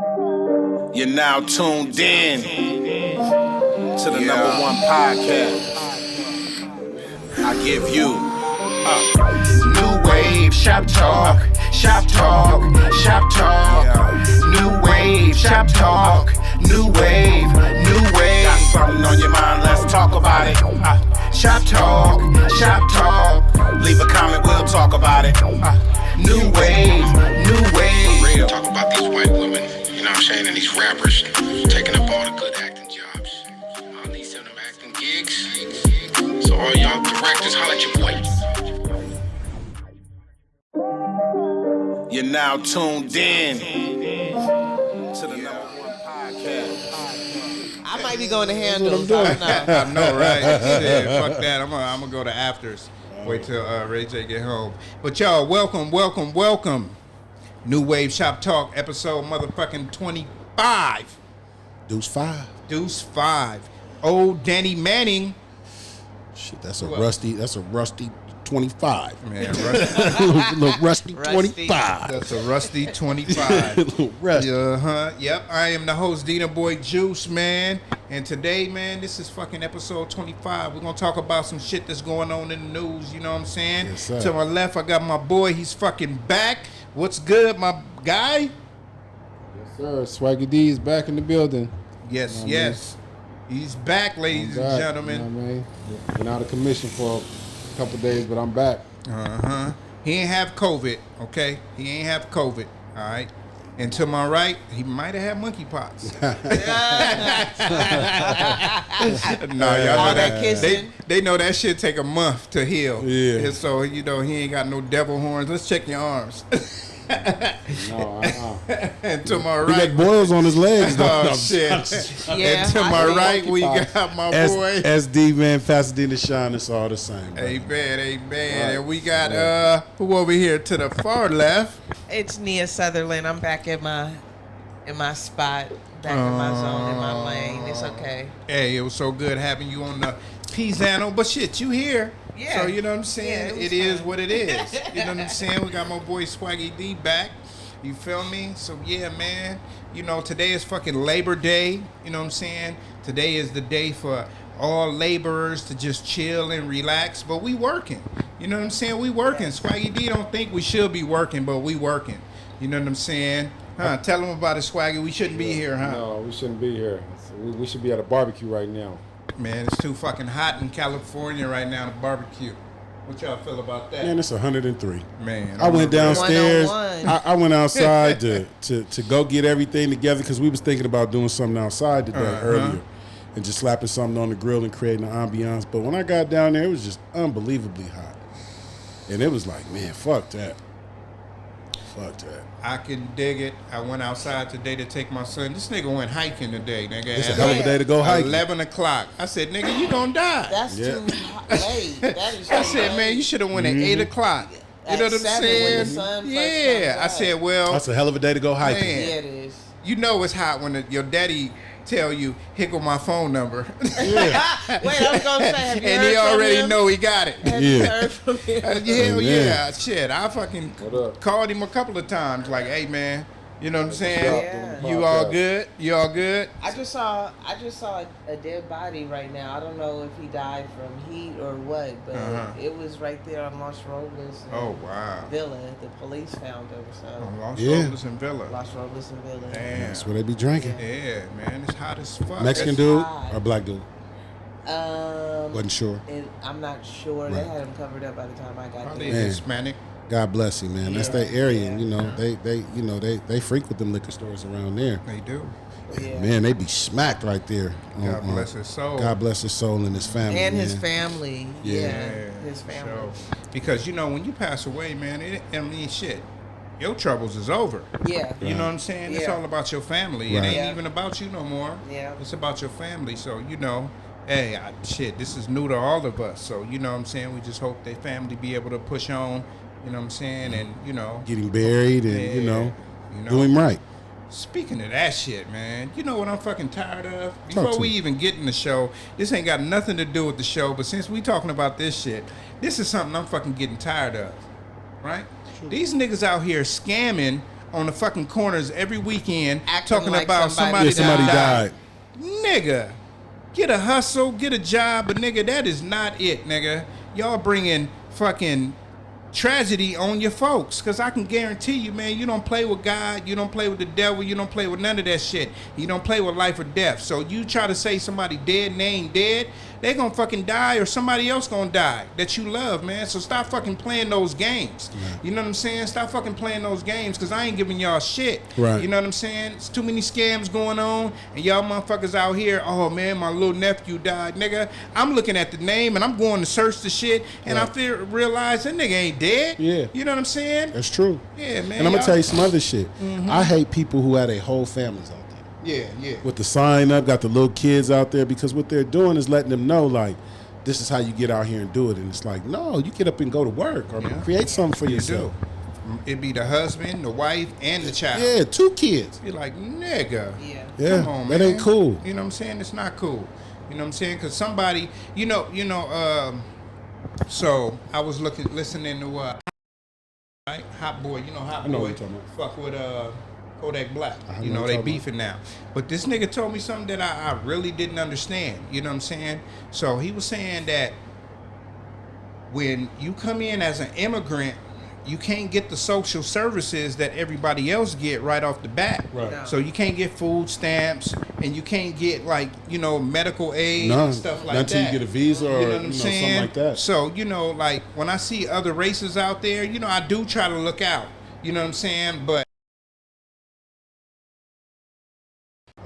You're now tuned in to the number one podcast. I give you Nuwave, shop talk, shop talk, shop talk. Nuwave, shop talk, Nuwave, Nuwave. Got something on your mind? Let's talk about it. Shop talk, shop talk. Leave a comment, we'll talk about it. Nuwave, Nuwave. Talk about these white women, you know what I'm saying, and these rappers taking up all the good acting jobs. All these them acting gigs. So all y'all directors, holla at your boy. You're now tuned in to the number one podcast. I might be going to handles. I know, right? Shit, fuck that. I'm gonna go to afters. Wait till Ray J get home. But y'all, welcome. Nuwave Shop Talk, episode motherfucking 25. Deuce 5. Old Danny Manning. Shit, that's a rusty 25. Man, little rusty 25. That's a rusty 25. Little rusty. Yep. I am the host, Dina Boy Juice, man. And today, man, this is fucking episode 25. We're going to talk about some shit that's going on in the news, you know what I'm saying? Yes, sir. To my left, I got my boy. He's fucking back. What's good, my guy? Yes, sir. Swaggy D is back in the building. Yes, You know what yes. He's back, ladies and gentlemen. You know what I mean? Been out of commission for a couple days, but I'm back. He ain't have COVID, okay? He ain't have COVID, all right? And to my right, he might have had monkeypox. No, y'all know that. They know that shit take a month to heal. Yeah. And so, you know, he ain't got no devil horns. Let's check your arms. No, And to my He right, got boils on his legs, though. oh shit. Yeah, And to I my see right, we monkeypox. got my boy. SD, man, Pasadena Shine, it's all the same. Bro. Amen. Right. And we got who over here to the far left? It's Nia Sutherland. I'm back in my spot, back in my zone, in my lane. It's okay. Hey, it was so good having you on the Pisano, but shit, you here. Yeah. So, you know what I'm saying? Yeah, it was it is fun. what it is. You know what I'm saying? We got my boy Swaggy D back. You feel me? So, yeah, man. You know, today is fucking Labor Day. You know what I'm saying? Today is the day for all laborers to just chill and relax. But we working. You know what I'm saying? We working. Swaggy D don't think we should be working, but we working. You know what I'm saying? Huh? Tell them about it, Swaggy. We shouldn't be here, huh? No, we shouldn't be here. So we should be at a barbecue right now. Man, it's too fucking hot in California right now to barbecue. What y'all feel about that? Man, it's 103. Man, I went downstairs. 101. I went outside to go get everything together because we was thinking about doing something outside today earlier and just slapping something on the grill and creating an ambiance. But when I got down there, it was just unbelievably hot. And it was like, man, fuck that. Fuck that. I can dig it. I went outside today to take my son. This nigga went hiking today, nigga. It's a at hell of a day to go hiking. 11 o'clock. I said, nigga, you gonna die. That's Yeah. too late. That is I too said, late. man, you should have went at 8 o'clock. You At know what I'm 7 when saying? the sun first Yeah. comes I up. said, well, That's a hell of a day to go hiking. Man. Yeah, it is. you know it's hot when your daddy tell you, hickle my phone number. Wait, I was gonna say, have you And heard he from already him? know he got it. Have you Yeah. heard from him? Hell Man. yeah, shit. I fucking What up? called him a couple of times, like, hey man, you know what I'm saying? Yeah. You all good? You all good? I just saw a dead body right now. I don't know if he died from heat or what, but it was right there on Los Robles Oh wow. Villa. The police found him. So Los Yeah. Robles and Villa. Los Robles and Villa. Damn. That's where they be drinking. Yeah, man, it's hot as fuck. Mexican It's dude hot. or black dude? Wasn't sure. I'm not sure. They Right. had him covered up by the time I got Probably there. Man. Hispanic. God bless him, man. That's their area. Yeah. And, you know, they frequent them liquor stores around there. They do. Yeah. Man, they be smacked right there. God bless his soul. God bless his soul and his family. And his man. family. Yeah. Yeah, his family. So, because you know when you pass away, man, I mean shit. Your troubles is over. Yeah. You know what I'm saying? It's Yeah. all about your family. Right. It ain't Yeah. even about you no more. Yeah. It's about your family. So, you know, hey, shit, this is new to all of us. So, you know what I'm saying? We just hope their family be able to push on, you know what I'm saying? And, you know. Getting buried and, Yeah. you know, You know? do him right. Speaking of that shit, man, you know what I'm fucking tired of? Talk Before to we me. even get in the show, this ain't got nothing to do with the show, but since we talking about this shit, this is something I'm fucking getting tired of, right? These niggas out here scamming on the fucking corners every weekend Acting talking like about somebody somebody died. Nigga, get a hustle, get a job, but nigga, that is not it, nigga. Y'all bringing fucking tragedy on your folks, because I can guarantee you, man, you don't play with God, you don't play with the devil, you don't play with none of that shit. You don't play with life or death. So you try to say somebody dead and they ain't dead, they gonna fucking die, or somebody else gonna die that you love, man. So stop fucking playing those games. You know what I'm saying? Stop fucking playing those games, because I ain't giving y'all shit. Right. You know what I'm saying? It's too many scams going on, and y'all motherfuckers out here, oh man, my little nephew died. Nigga, I'm looking at the name and I'm going to search the shit, and I realize that nigga ain't dead. Yeah. You know what I'm saying? That's true. Yeah, man. And I'm gonna y'all- tell you some other shit. I hate people who have their whole families out there. Yeah. With the sign up, got the little kids out there, because what they're doing is letting them know, like, this is how you get out here and do it. And it's like, no, you get up and go to work or create something for You yourself. do. It be the husband, the wife, and the child. Yeah, 2 kids. You're like, nigga. Yeah. Yeah, Come on, that man. ain't cool. You know what I'm saying? It's not cool. You know what I'm saying? Because somebody, so I was listening to right? Hot Boy, Hot I know Boy what you're talking fuck with Kodak Black. I know You know, what they you're talking beefing now. But this nigga told me something that I really didn't understand. You know what I'm saying? So he was saying that when you come in as an immigrant, you can't get the social services that everybody else get right off the bat. Right. No. So you can't get food stamps, and you can't get medical aid None. and stuff like Not that. until you get a visa or You know what I'm saying? something like that. So, like when I see other races out there, I do try to look out. You know what I'm saying? But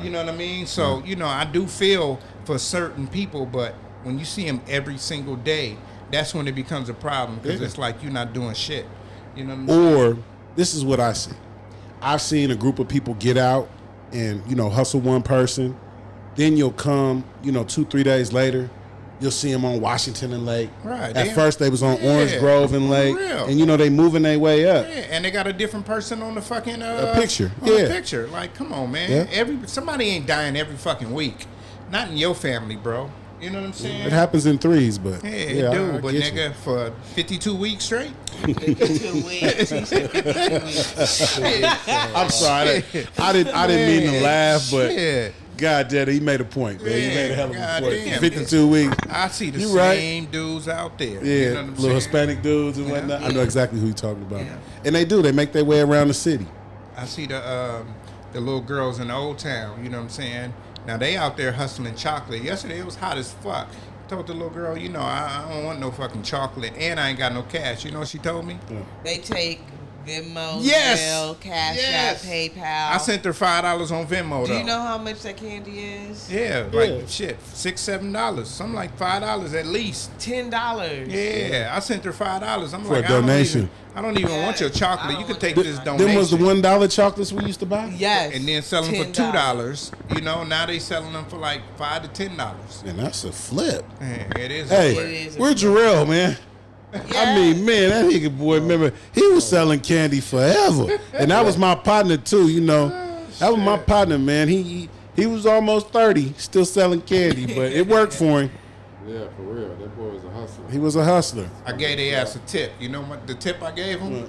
you know what I mean? So, I do feel for certain people, but when you see them every single day, that's when it becomes a problem, because it's like you're not doing shit. You know what I'm saying? Or this is what I see. I've seen a group of people get out and, hustle one person. Then you'll come, 2-3 days later, you'll see them on Washington and Lake. Right. At first they was on Orange Grove and Lake. For real. And, they moving their way up. Yeah, and they got a different person on the fucking picture. On the Yeah. picture. Like, come on, man. Yeah. Somebody ain't dying every fucking week. Not in your family, bro. You know what I'm saying? It happens in threes, but Yeah, it do. I But get you. nigga, for 52 weeks straight. 52 weeks. He said 52 weeks. I'm sorry. I didn't mean to laugh, but Shit. God damn it, he made a point, man. He made a hell of a God point. damn. 52 weeks. I see the You right. same dudes out there. Yeah, You know what I'm little saying? Hispanic dudes and whatnot. I know exactly who you're talking about. Yeah. And they do. They make their way around the city. I see the little girls in the old town, you know what I'm saying? Now they out there hustling chocolate. Yesterday it was hot as fuck. Told the little girl, I don't want no fucking chocolate, and I ain't got no cash. You know what she told me? They take Venmo, Yes. Zelle, Cash Yes. App, PayPal. I sent her $5 on Venmo. Do though. you know how much that candy is? Yeah, like shit, $6-7, something like $5 at least. $10. Yeah, I sent her $5. I'm For like, a donation. I don't even want your Yes, chocolate. I You don't can want take your this chocolate. donation. Them was the $1 chocolates we used to buy? Yes. And then selling for $10. $2. Now they selling them for like $5 to $10. And that's a flip. Man, it is. Hey, It is a where's Jarrell, man? I mean, man, that nigga boy, remember, he was selling candy forever. And that was my partner, too, That was my partner, man. He was almost 30, still selling candy, but it worked for him. Yeah, for real. That boy was a hustler. He was a hustler. I gave their ass a tip. You know what the tip I gave them?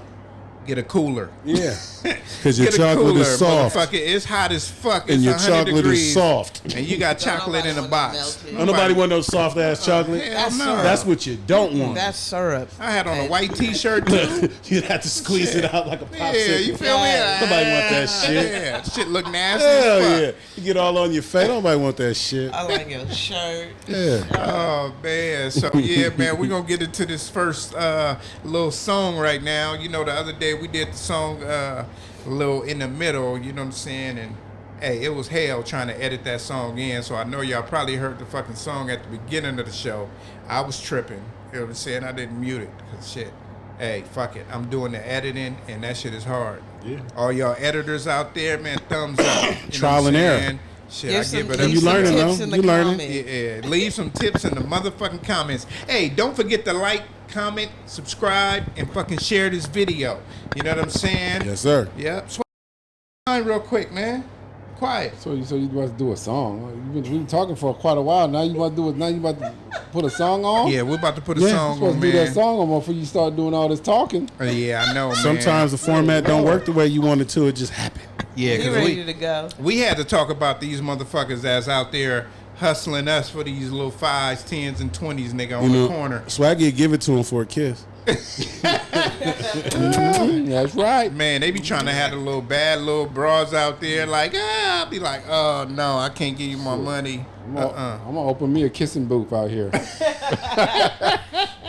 Get a cooler. Yeah. Because your Get a chocolate cooler, is soft. motherfucker. It's hot as fuck. And It's your 100 chocolate degrees, is soft. and you got chocolate in a Nobody box. want it Don't nobody want no soft ass chocolate. Hell no. That's what you don't want. That's syrup. I had on a white T-shirt too. You'd have to squeeze it out like a popsicle. Yeah, you feel me? Yeah. Nobody want that shit. Yeah, shit look nasty Hell as fuck. yeah. You get all on your face. Nobody want that shit. I like your shirt. Yeah. Oh man, so yeah, man, we're gonna get into this first little song right now. The other day we did the song a little in the middle, you know what I'm saying? And hey, it was hell trying to edit that song in, so I know y'all probably heard the fucking song at the beginning of the show. I was tripping, you know what I'm saying? I didn't mute it, cause shit. Hey, fuck it. I'm doing the editing, and that shit is hard. Yeah. All y'all editors out there, man, thumbs up. You know Trial what I'm and error. saying? Shit, Give I some, give it leave up. You some learning, tips though. in the You learning. comments. Yeah, leave some tips in the motherfucking comments. Hey, don't forget to like, comment, subscribe, and fucking share this video. You know what I'm saying? Yes, sir. Yep. Real quick, man. quiet. So you about to do a song? We've been talking for quite a while. Now you about to do it? Now you about to put a song on? Yeah, we're about to put a You're song supposed on, to do man. that song on before you start doing all this talking. Yeah, I know, man. Sometimes the format don't work the way you want it to. It just happened. Yeah, You because ready to go? we had to talk about these motherfuckers that's out there hustling us for these little 5s, 10s, and 20s, nigga, on the corner. Swaggy give it to him for a kiss. That's right. Man, they be trying to have the little bad little bras out there, like, I'll be like, oh, no, I can't give you my money. I'm gonna open me a kissing booth out here.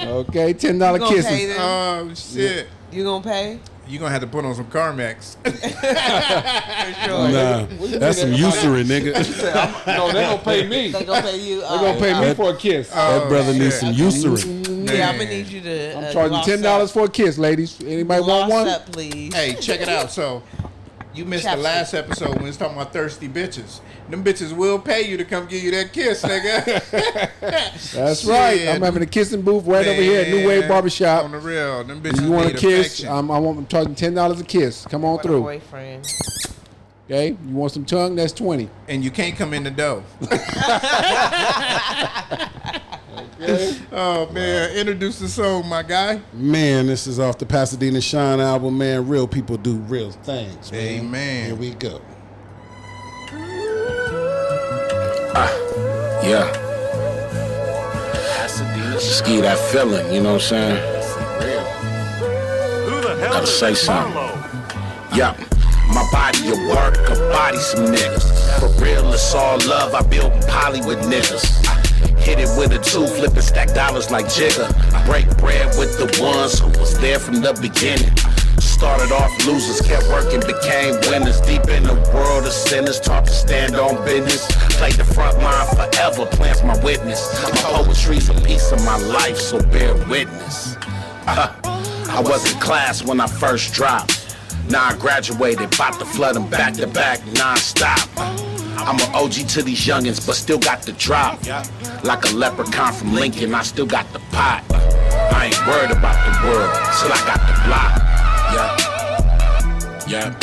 Okay, $10 gonna kisses. pay them? Oh, shit. You gonna pay? You're going to have to put on some Carmex. Nah, that's some usury, nigga. No, they gonna pay me. They gonna pay you? They gonna pay me for a kiss. That brother needs some usury. Yeah, I'm gonna need you to. I'm charging $10 for a kiss, ladies. Anybody want one? Up, please. Hey, check it out. So, you missed the last episode when we was talking about thirsty bitches. Them bitches will pay you to come give you that kiss, nigga. That's right. I'm having a kissing booth right over here at Nuwave Barbershop. On the real, them bitches You want need a kiss? affection. I'm charging $10 a kiss. Come on What a through. boyfriend. Okay, you want some tongue? That's $20. And you can't come in the door. Oh, man. Introduce the song, my guy. Man, this is off the Pasadena Shine album, man. Real people do real things, man. Amen. Here we go. Yeah. Just give you that feeling, you know what I'm saying? Gotta say something. Yeah. My body a work, a body some niggas. For real, it's all love. I build poly with niggas. Hit it with a two, flip and stack dollars like Jigga. Break bread with the ones who was there from the beginning. Started off losers, kept working, became winners. Deep in the world of sinners, taught to stand on business. Played the front line forever, plans my witness. My poetry's a piece of my life, so bear witness. I was in class when I first dropped. Now I graduated, about to flood them back to back, non-stop. I'm an OG to these youngins, but still got the drop. Like a leprechaun from Lincoln, I still got the pot. I ain't worried about the world, till I got the block. Yeah.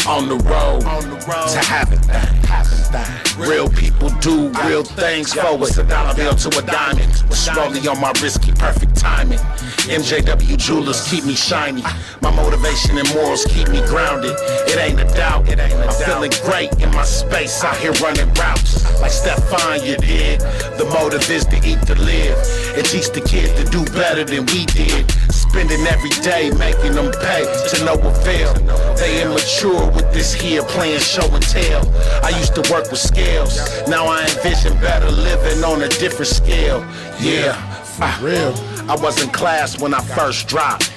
On the road to have it. Real people do real things for us. A dollar bill to a diamond. Was rolling on my wrist, keep perfect timing. MJW jewelers keep me shiny. My motivation and morals keep me grounded. It ain't a doubt. I'm feeling great in my space. Out here running routes like Stefan, you dig? The motive is to eat to live and teach the kids to do better than we did. Spending every day making them pay to no avail. They immature with this here playing show and tell. I used to work with scales. Now I envision better living on a different scale. Yeah, Real. I was in class when I first dropped.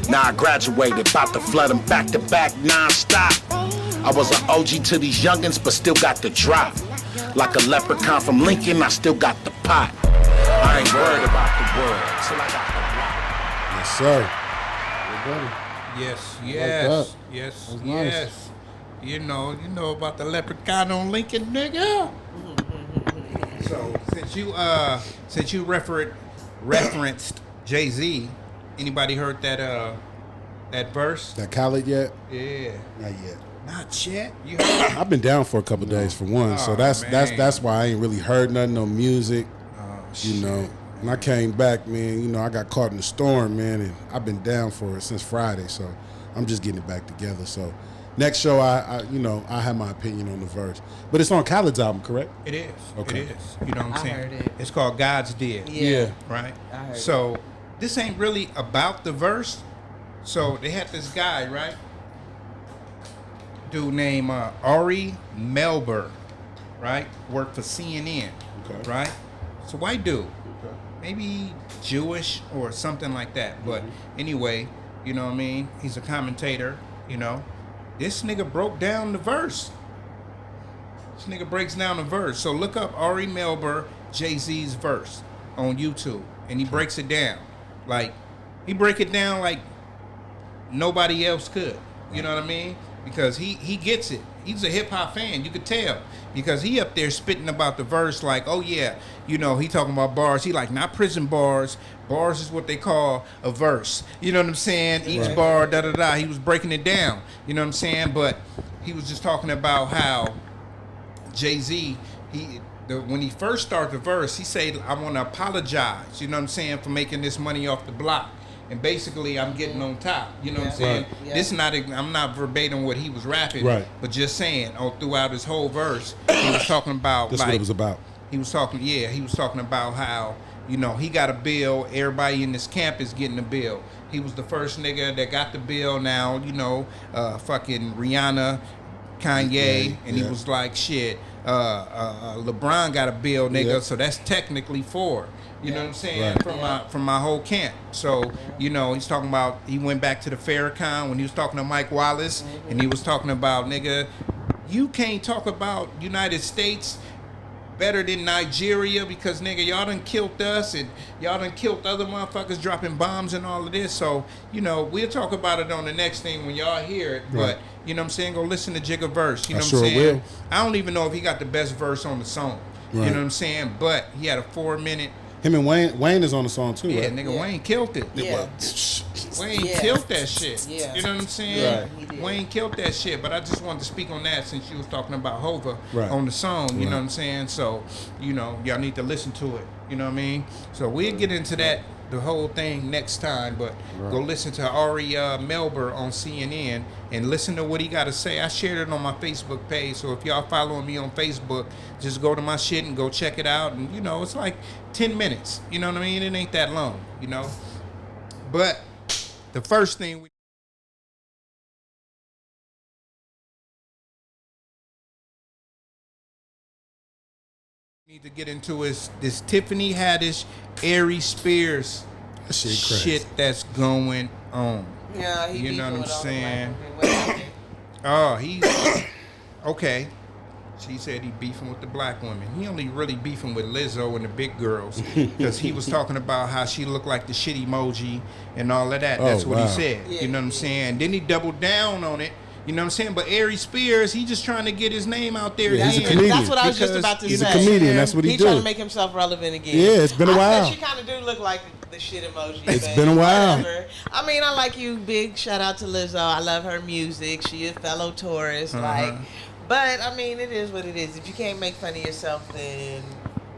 Now I graduated, about to flood them back to back non-stop. I was an OG to these youngins, but still got the drop. Like a leprechaun from Lincoln, I still got the pot. I ain't worried about the world till I got the block. Yes, sir. Yes. That's nice. Yes. You know about the leprechaun on Lincoln, nigga. So since you referenced Jay-Z, anybody heard that verse? That Khaled yet? Yeah. Not yet. Not yet. You heard? I've been down for a couple days for one, so that's why I ain't really heard nothing, no music. You know, when I came back, man, you know, I got caught in the storm, man, and I've been down for it since Friday, so I'm just getting it back together. So next show, I have my opinion on the verse, but it's on Khaled's album, correct? It is. Okay. It is. You know what I'm I saying? heard it. It's called God's Dead. Yeah. Right. I heard So this ain't really about the verse. So they had this guy, right? Dude named Ari Melber, right? Worked for CNN, Okay. right? It's a white dude. Maybe Jewish or something like that. But anyway, you know what I mean? He's a commentator, you know. This nigga broke down the verse. This nigga breaks down the verse. So look up Ari Melber, Jay-Z's verse on YouTube. And he breaks it down. Like, he break it down like nobody else could. You know what I mean? Because he gets it. He's a hip-hop fan. You could tell. Because he up there spitting about the verse like, oh, yeah, you know, he talking about bars. He like, not prison bars. Bars is what they call a verse. You know what I'm saying? Each bar, da-da-da. He was breaking it down. You know what I'm saying? But he was just talking about how Jay-Z, when he first started the verse, he said, I want to apologize, you know what I'm saying, for making this money off the block. And basically, I'm getting on top. You know what I'm saying? Right. Yeah. This is not. I'm not verbatim what he was rapping, Right. but just saying. Throughout his whole verse, he was talking about. That's what it was about. He was talking. Yeah, he was talking about how he got a bill. Everybody in this camp is getting a bill. He was the first nigga that got the bill. Now fucking Rihanna, Kanye, and he was like, shit. LeBron got a bill, nigga. Yep. So that's technically 4. You know what I'm saying? Right. From my whole camp. So, he's talking about, he went back to the Farrakhan when he was talking to Mike Wallace, and he was talking about, nigga, you can't talk about United States better than Nigeria because, nigga, y'all done killed us and y'all done killed other motherfuckers dropping bombs and all of this. So, we'll talk about it on the next thing when y'all hear it. Right. But, you know what I'm saying? Go listen to Jigga verse. You know I what sure I'm saying? will. I don't even know if he got the best verse on the song. Right. You know what I'm saying? But he had a 4-minute. Him and Wayne is on the song too, Yeah, right? nigga, Wayne killed it. Yeah. Wayne Yeah. killed that shit. Yeah. You know what I'm saying? Right. He did. Wayne killed that shit. But I just wanted to speak on that since you was talking about Hova Right. on the song. You Right. know what I'm saying? So, y'all need to listen to it. You know what I mean? So we'll get into that, the whole thing next time. But go listen to Ari Melber on CNN and listen to what he got to say. I shared it on my Facebook page. So if y'all following me on Facebook, just go to my shit and go check it out. And, it's like 10 minutes. You know what I mean? It ain't that long, But the first thing we need to get into is this Tiffany Haddish, Aries Spears That shit crazy. shit that's going on. Yeah, he You know beefing what I'm with all the saying? black women. Oh, he's okay. She said he beefing with the black women. He only really beefing with Lizzo and the big girls because he was talking about how she looked like the shit emoji and all of that. That's what he wow. said. Yeah, You know what I'm saying? Then he doubled down on it. You know what I'm saying? But Aries Spears, he just trying to get his name out there Yeah, he's a again. comedian. That's what I was just Because about to He's say. a comedian. That's what he He's trying do. to make himself relevant again. Yeah, it's been a while. She kind of do look like the shit emoji. It's but been a while. whatever. I mean, I like you. Big shout out to Lizzo. I love her music. She a fellow Taurus. But I mean, it is what it is. If you can't make fun of yourself, then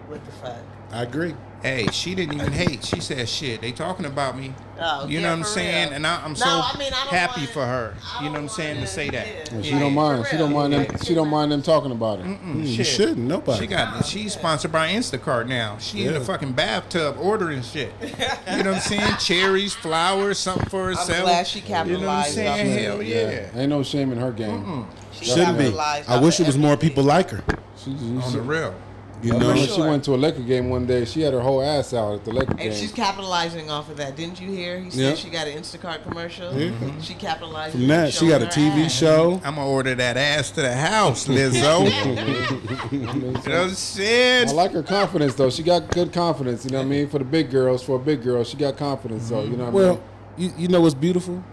what the fuck? I agree. Hey, she didn't even hate. She said, shit, they talking about me. Oh, You yeah, know what I'm for saying? real. And I'm No, so I mean, I don't happy want- for her. I You know what don't I'm saying? To want say to- that. yeah. And Yeah. she don't mind. For She don't real. mind them. Yeah. She don't mind them talking about it. You Shit. shouldn't. Nobody. She's sponsored by Instacart now. She in the Yeah. fucking bathtub ordering shit. You know what I'm saying? Cherries, flowers, something for I'm herself. glad she You know what I'm capitalized saying? off of it. Hell yeah. Ain't no shame in her game. She Shouldn't be. capitalized I off wish of it was more everything. people like her. She, On the real. You I know. remember For she sure. went to a Laker game one day. She had her whole ass out at the Laker And game. she's capitalizing off of that. Didn't you hear? He said Yeah. she got an Instacart commercial. Yeah. She capitalized From on that, she got a showing her TV ass. show. I'm gonna order that ass to the house, Lizzo. You know what I'm saying? I like her confidence though. She got good confidence. You know what I mean? For the big girls, for a big girl, she got confidence. So you know what I Well, mean? you know what's beautiful?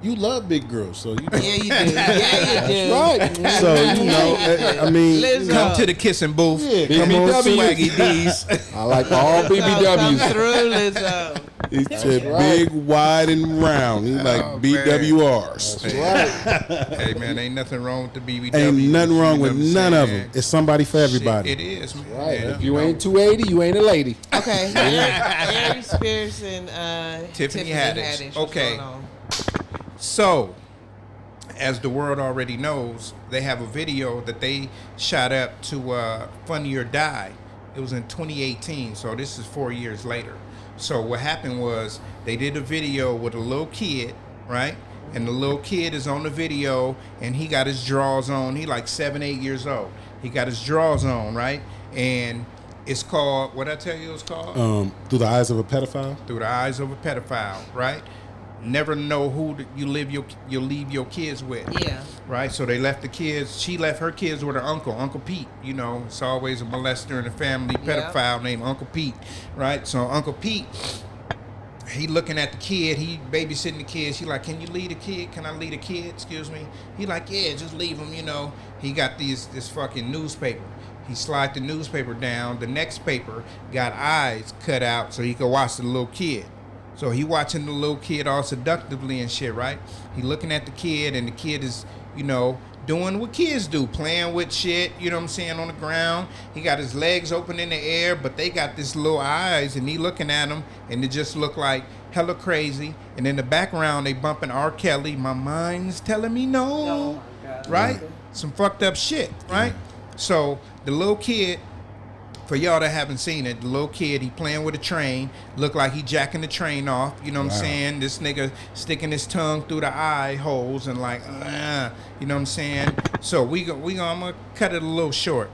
You love big girls, so you know. Yeah, you do. Yeah, you do. Right. So you know, I mean, Lizzo. Come to the kissing booth. Yeah, Big come on, BW. Swaggy D's. I like all Come BBWs. through, Lizzo. he said right. big, wide, and round. He like Oh, BWRs. That's right. Hey man, ain't nothing wrong with the BBW. Ain't nothing wrong with You know what none I'm of saying? them. It's somebody for everybody. Shit, it is, man. Right. Yeah. If you ain't 280, you ain't a lady. Okay. Aries Spears and Tiffany Haddish. What's Okay. going on? So, as the world already knows, they have a video that they shot up to Funny or Die. It was in 2018, so this is 4 years later. So what happened was they did a video with a little kid, right? And the little kid is on the video, and he got his drawers on. He like 7, 8 years old. He got his drawers on, right? And it's called, what I tell you it's called? Through the eyes of a pedophile. Through the eyes of a pedophile, right? Never know who you leave your kids with. Yeah. Right? So they left the kids. She left her kids with her Uncle Pete. You know, it's always a molester in the family, pedophile named Uncle Pete. Right? So Uncle Pete, he looking at the kid. He babysitting the kid. She like, can you leave the kid? Can I leave the kid? Excuse me. He like, yeah, just leave him. You know, he got this fucking newspaper. He slide the newspaper down. The next paper got eyes cut out so he could watch the little kid. So he watching the little kid all seductively and shit, right? He looking at the kid, and the kid is, you know, doing what kids do, playing with shit, you know what I'm saying, on the ground. He got his legs open in the air, but they got this little eyes, and he looking at them, and it just look like hella crazy. And in the background, they bumping R. Kelly, my mind's telling me no. Oh my God. Right? Some fucked up shit, right? So the little kid, for y'all that haven't seen it, the little kid, he playing with a train, look like he jacking the train off, you know what I'm saying? This nigga sticking his tongue through the eye holes and like, you know what I'm saying? So I'm gonna cut it a little short.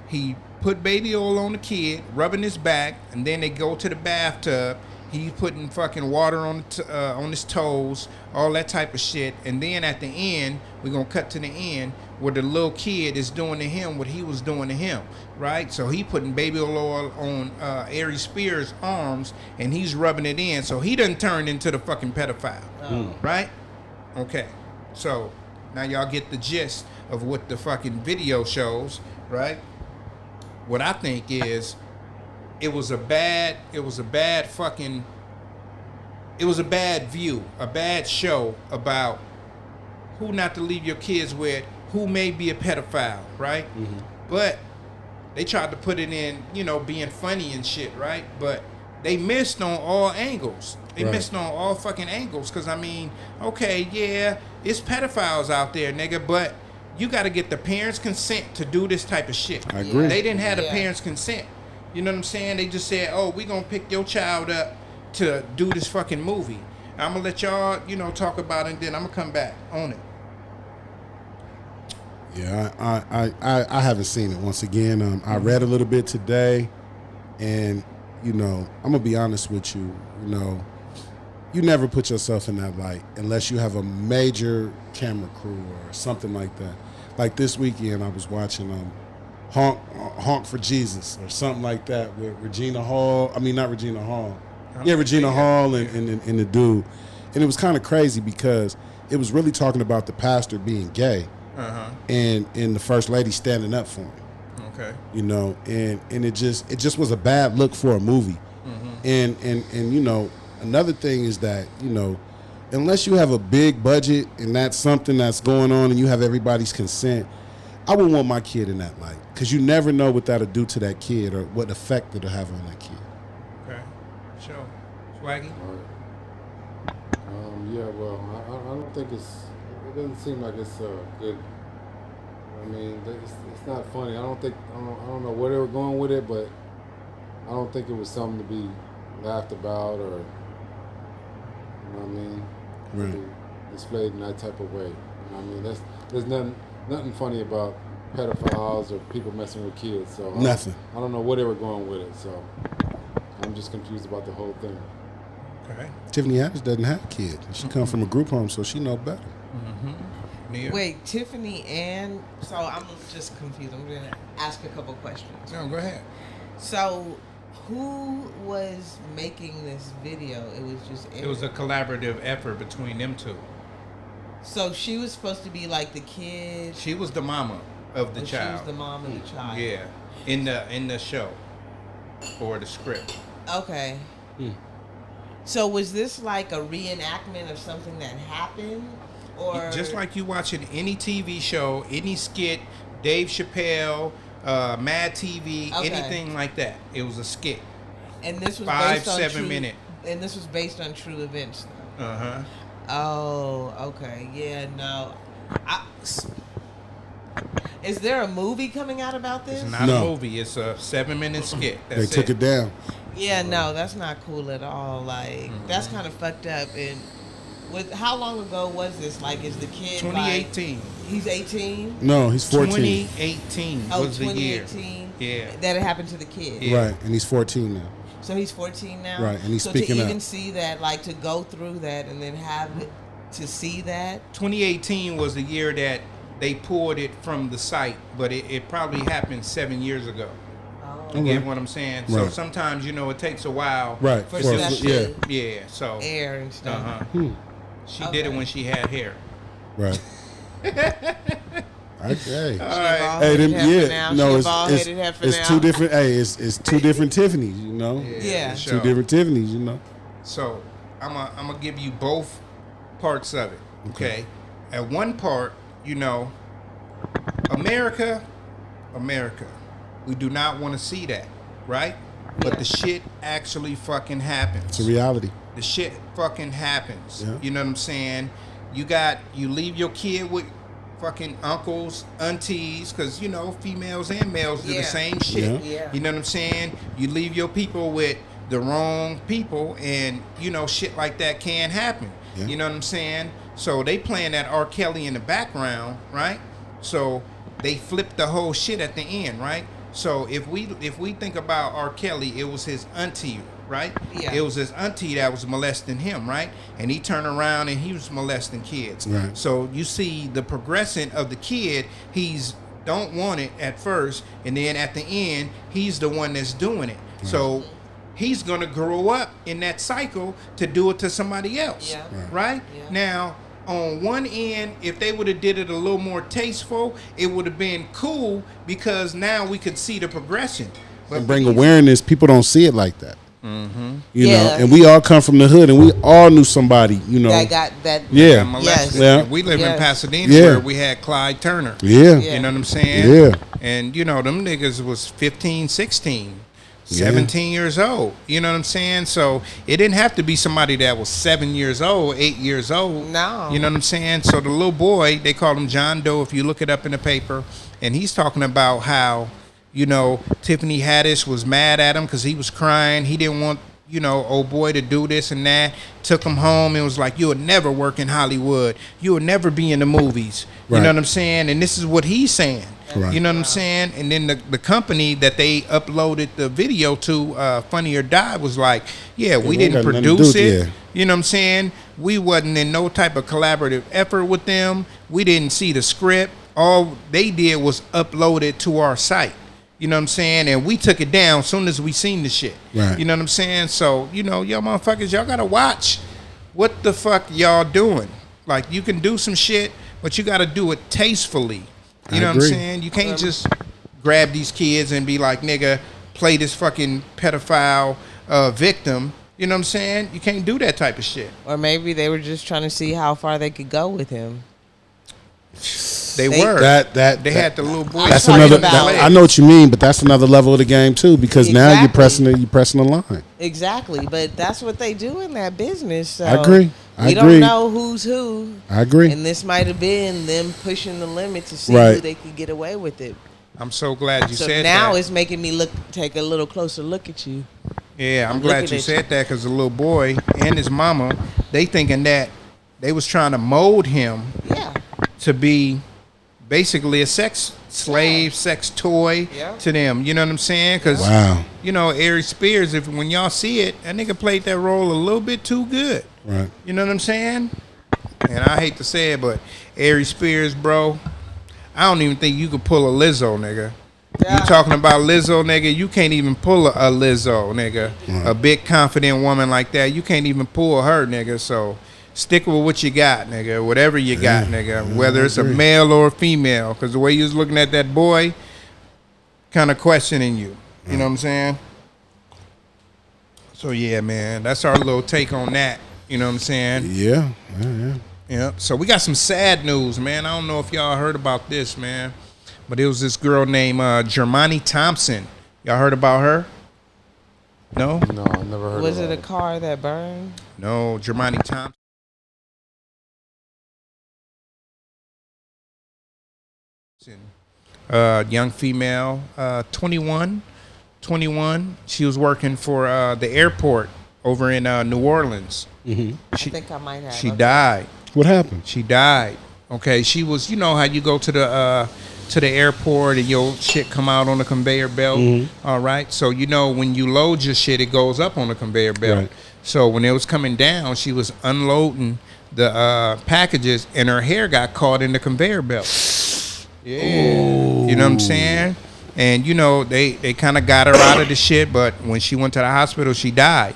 He put baby oil on the kid, rubbing his back, and then they go to the bathtub. He's putting fucking water on his toes, all that type of shit. And then at the end, we're going to cut to the end where the little kid is doing to him what he was doing to him, right? So he putting baby oil on Aries Spears' arms, and he's rubbing it in. So he done turned into the fucking pedophile, right? Okay. So now y'all get the gist of what the fucking video shows, right? What I think is, it was a bad view, a bad show about who not to leave your kids with, who may be a pedophile, right? Mm-hmm. But they tried to put it in, you know, being funny and shit, right? But they missed on all angles. They missed on all fucking angles. Because, I mean, okay, yeah, it's pedophiles out there, nigga, but you got to get the parents' consent to do this type of shit. I agree. They didn't have the parents' consent. You know what I'm saying? They just said, oh, we going to pick your child up to do this fucking movie. I'm going to let y'all, you know, talk about it, and then I'm going to come back on it. Yeah, I haven't seen it. Once again, I read a little bit today, and, you know, I'm going to be honest with you, you know, you never put yourself in that light unless you have a major camera crew or something like that. Like this weekend, I was watching Honk for Jesus or something like that with Regina Hall. I mean, not Regina Hall. Yeah, Regina Hall and the dude. And it was kind of crazy because it was really talking about the pastor being gay and the first lady standing up for him. Okay. You know, and it just was a bad look for a movie. Mm-hmm. And you know, another thing is that, you know, unless you have a big budget and that's something that's going on and you have everybody's consent, I wouldn't want my kid in that light, because you never know what that'll do to that kid or what effect it'll have on that kid. Okay, sure. Swaggy? Yeah, well, I don't think it doesn't seem like it's good. I mean, it's not funny. I don't know where they were going with it, but I don't think it was something to be laughed about or, you know what I mean? Right. Displayed in that type of way. You know what I mean? There's nothing funny about pedophiles or people messing with kids. So nothing. I don't know where they were going with it. So I'm just confused about the whole thing. Okay. Tiffany Haddish doesn't have kids. She come from a group home, so she know better. Mm-hmm. Wait, Tiffany and... So I'm just confused. I'm going to ask a couple questions. No, go ahead. So who was making this video? It was a collaborative effort between them two. So she was supposed to be like the kid. She was the mama of the child. She was the mom of the child. Yeah, in the show or the script. Okay. So was this like a reenactment of something that happened, or just like you watching any TV show, any skit, Dave Chappelle, Mad TV, anything like that? It was a skit. And this was 5-7 minute. And this was based on true events, though. Uh-huh. Oh, okay. Yeah, no. Is there a movie coming out about this? It's not a movie. It's a 7-minute skit. They took it down. Yeah, no, that's not cool at all. Like, that's kind of fucked up. And how long ago was this? Like, is the kid 2018. Like, he's 18? No, he's 14. 2018 was the year. 2018? Yeah. That it happened to the kid. Yeah. Right, and he's 14 now. So he's 14 now? Right, and he's speaking So to even up. see that, like, to go through that and then to see that? 2018 was the year that they pulled it from the site, but it probably happened 7 years ago. You get what I'm saying? So sometimes, you know, it takes a while. Right. For stuff to Yeah, so. air and stuff. She did it when she had hair. Right. Okay. All right. Hey, it's two different. Hey, it's two different Tiffany's. You know. Yeah. Sure. Two different Tiffany's. You know. So I'm gonna give you both parts of it. Okay. At one part, you know, America, we do not want to see that, right? But the shit actually fucking happens. It's a reality. The shit fucking happens. Yeah. You know what I'm saying? You leave your kid with fucking uncles, aunties, because, you know, females and males do the same shit. Yeah. You know what I'm saying? You leave your people with the wrong people, and, you know, shit like that can happen. Yeah. You know what I'm saying? So they playing that R. Kelly in the background, right? So they flipped the whole shit at the end, right? So if we think about R. Kelly, it was his auntie, right? Yeah. It was his auntie that was molesting him, right? And he turned around and he was molesting kids. Right. So you see the progression of the kid. He's don't want it at first, and then at the end, he's the one that's doing it. Right. So he's gonna grow up in that cycle to do it to somebody else. Yeah. Right? Yeah. Now, on one end, if they would have did it a little more tasteful, it would have been cool, because now we could see the progression. But And bring awareness. People don't see it like that. Mm-hmm. You Yeah. know, and we all come from the hood, and we all knew somebody, you know. That got that. Yeah. Molested. Yeah. We live in Yes. Pasadena, Yeah. where we had Clyde Turner. Yeah. Yeah. You know what I'm saying? Yeah. And, you know, them niggas was 15, 16, 17 years old. You know what I'm saying? So it didn't have to be somebody that was 7 years old, 8 years old. No. You know what I'm saying? So the little boy, they call him John Doe, if you look it up in the paper. And he's talking about how, you know, Tiffany Haddish was mad at him because he was crying. He didn't want, you know, old boy to do this and that. Took him home and was like, you would never work in Hollywood. You would never be in the movies. You Right. know what I'm saying? And this is what he's saying. Right. You know what I'm saying? And then the company that they uploaded the video to, Funny or Die, was like, yeah, we we didn't got nothing to produce do with it. it, yeah. You know what I'm saying? We wasn't in no type of collaborative effort with them. We didn't see the script. All they did was upload it to our site. You know what I'm saying? And we took it down as soon as we seen the shit. Right. You know what I'm saying? So, you know, y'all motherfuckers, y'all gotta watch what the fuck y'all doing. Like, you can do some shit, but you gotta do it tastefully. You I know what I'm agree. saying? You can't just grab these kids and be like, nigga, play this fucking pedophile victim. You know what I'm saying? You can't do that type of shit. Or maybe they were just trying to see how far they could go with him. They They- were. That They had the little boy. That's talking another. about- I know what you mean, but that's another level of the game too. Because now you're Exactly. pressing the line. Exactly, but that's what they do in that business. So I agree. I we agree. don't know who's who, I agree. and this might have been them pushing the limit to see Right. who they could get away with it. I'm so glad you So said now that. it's making me take a little closer look at you. Yeah, I'm I'm glad looking you at said that, because the little boy and his mama, they thinking that they was trying to mold him Yeah, to be basically a sex slave, sex toy Yeah. to them. You know what I'm saying? Because, Wow. you know, Aries Spears, when y'all see it, that nigga played that role a little bit too good. Right. You know what I'm saying? And I hate to say it, but Aries Spears, bro, I don't even think you could pull a Lizzo, nigga. Yeah. You talking about Lizzo, nigga? You can't even pull a Lizzo, nigga. A big confident woman like that, you can't even pull her, nigga. So stick with what you got, nigga. Whatever you got, nigga. Whether it's a agree. male or a female, because the way you was looking at that boy, kind of questioning you. You know what I'm saying? So yeah, man, that's our little take on that. You know what I'm saying? Yeah. Yeah. Yeah. So we got some sad news, man. I don't know if y'all heard about this, man, but it was this girl named Jermani Thompson. Y'all heard about her? No? No, I never heard was of it a car that burned? No, Jermani Thompson. Young female, 21. She was working for the airport over in New Orleans. Mm-hmm. I think I might have. She Okay. died. What happened? She died. Okay, she was. You know how you go to the airport and your shit come out on the conveyor belt. Mm-hmm. All right. So you know when you load your shit, it goes up on the conveyor belt. Right. So when it was coming down, she was unloading the packages, and her hair got caught in the conveyor belt. Yeah. You know what I'm saying? And you know they kind of got her out of the shit, but when she went to the hospital, she died.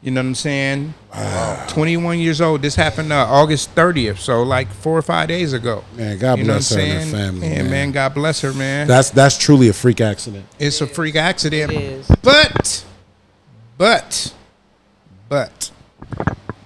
You know what I'm saying? Wow. 21 years old. This happened August 30th, so like 4 or 5 days ago. Man, God You know bless what her I'm and her saying? family. Yeah, man, God bless her, man. That's truly a freak accident. It's a freak accident. It is. But,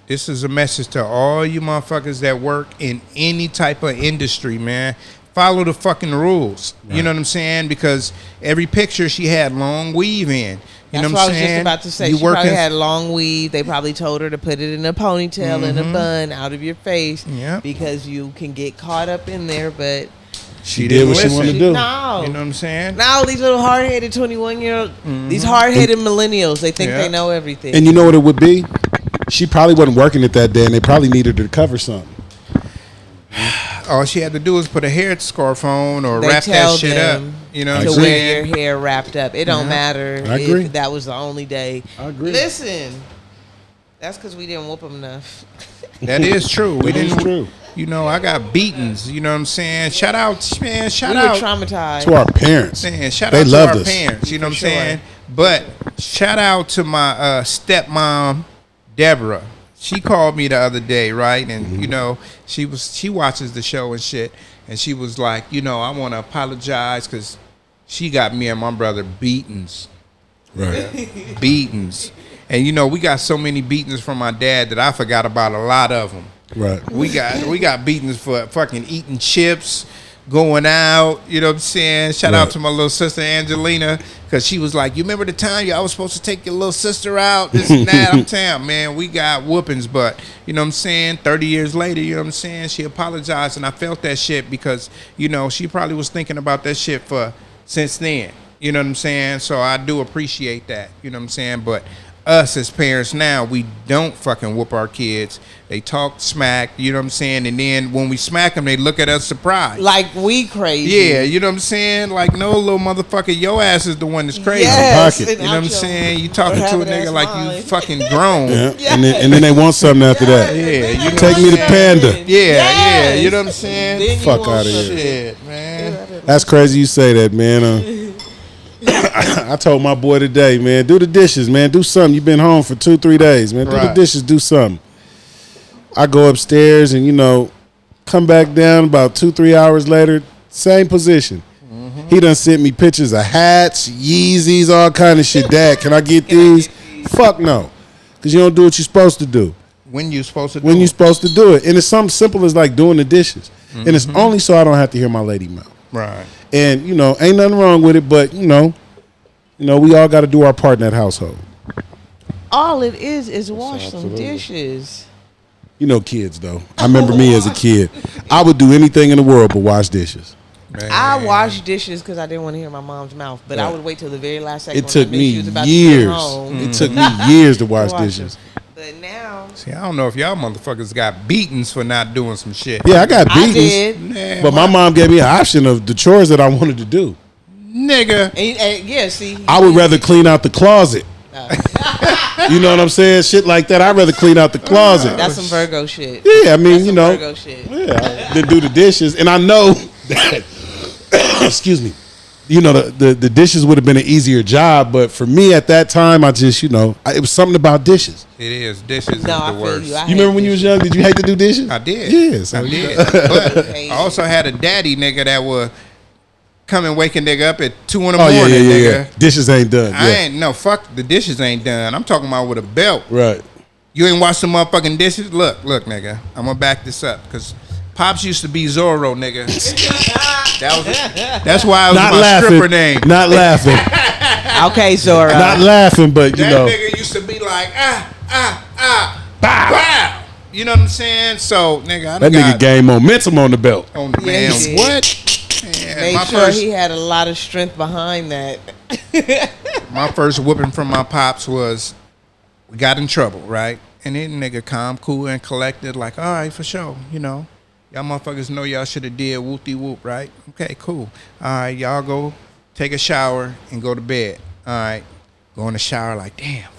this is a message to all you motherfuckers that work in any type of industry, man. follow the fucking rules. You know what I'm saying? Because every picture she had long weave in. You That's know what what I I'm was just saying? about to say. You She probably working- had long weave. They probably told her to put it in a ponytail and a bun out of your face Yep. because you can get caught up in there. But She did didn't what she listen. wanted to do. no, You know what I'm saying? now these little hard-headed 21-year-old, these hard-headed millennials, they think Yeah. they know everything. And you know what it would be? She probably wasn't working it that day, and they probably needed her to cover something. All she had to do was put a hair scarf on or They wrap that tell shit up. them You know to what I'm wear saying? your hair wrapped up. It don't matter I agree. if that was the only day. I agree. Listen, that's because we didn't whoop them enough. That is true. We That is didn't. true. You know, I got beatings. You know what I'm saying? Shout out, man. Shout We were out. traumatized. To our parents. Man, shout They out to loved our us. parents. You know what I'm For sure. saying? But shout out to my stepmom, Deborah. She called me the other day, right? And you know, she watches the show and shit, and she was like, you know, I want to apologize because she got me and my brother beatings. Right. Beatings. And you know, we got so many beatings from my dad that I forgot about a lot of them. Right. We got beatings for fucking eating chips, going out. You know what I'm saying? Shout out Right. to my little sister Angelina, because she was like, "You remember the time I was supposed to take your little sister out? This and that." I'm telling you, man, we got whoopings, but you know what I'm saying? 30 years later, you know what I'm saying? She apologized, and I felt that shit because you know she probably was thinking about that shit for since then. You know what I'm saying? So I do appreciate that. You know what I'm saying? But us as parents now, we don't fucking whoop our kids. They talk smack, you know what I'm saying? And then when we smack them, they look at us surprised. Like we crazy. Yeah, you know what I'm saying? Like, no, little motherfucker, your ass is the one that's crazy. Yes, pocket. and You know what I'm out your- saying? You talking or to a have it nigga as like mine. you fucking grown. Yeah. And then they want something after that. Yeah, you know Take me to Panda. Yeah, Yes. you know what I'm saying? Then you Fuck want outta here. something. Shit, man. That's crazy you say that, man. I told my boy today, man, do the dishes, man. Do something. You've been home for 2-3 days, man. Do the Right. dishes, do something. I go upstairs and, you know, come back down about 2-3 hours later, same position. He done sent me pictures of hats, Yeezys, all kind of shit. Dad, can I get these? Fuck no. Because you don't do what you're supposed to do. When you supposed to do When it. you're supposed to do it. And it's something simple as like doing the dishes. And it's only so I don't have to hear my lady mouth. Right. And, you know, ain't nothing wrong with it, but, you know, we all got to do our part in that household. All it is wash some absolutely. dishes. You know kids, though. I remember me as a kid. I would do anything in the world but wash dishes. Man. I wash dishes because I didn't want to hear my mom's mouth, but I Right. would wait till the very last second. It when took I knew me she was about to get years. home It took me years to wash wash dishes. them. But now, See, I don't know if y'all motherfuckers got beatings for not doing some shit. Yeah, I got I beatings. did. Man, But my mom gave me an option of the chores that I wanted to do. nigga. And yeah, see, I would rather clean out the closet. You know what I'm saying? Shit like that. I'd rather clean out the closet. that's some Virgo shit. Yeah, I mean, That's you some know. Virgo shit. Yeah, then do the dishes. And I know that, excuse me, you know, the dishes would have been an easier job. But for me at that time, I just, you know, it was something about dishes. It is. Dishes No, is I the feel worst. you. I You remember when you was young? Did you hate to do dishes? I did. Yes, I so you did. know. But Hate I also had a daddy nigga that would come and wake a nigga up at 2 in the Oh, morning, yeah. nigga. Dishes ain't done. I Yeah. ain't no fuck. The dishes ain't done. I'm talking about with a belt. Right. You ain't washed some motherfucking dishes. Look, nigga. I'm gonna back this up because Pops used to be Zorro, nigga. That's why it was Not my laughing. stripper name. Not laughing. Okay, Zora. Not laughing, but you That know. nigga used to be like bow. You know what I'm saying? So, nigga, I That done nigga got gained momentum on the belt. on the Yeah, man. he did. What? Man, Made sure he had a lot of strength behind that. my first whooping from my pops was we got in trouble, right? And then nigga calm, cool, and collected, like, all right, for sure, you know. Y'all motherfuckers know y'all should have did whoop-de-whoop, right? Okay, cool. All right, y'all go take a shower and go to bed. All right, go in the shower like, damn,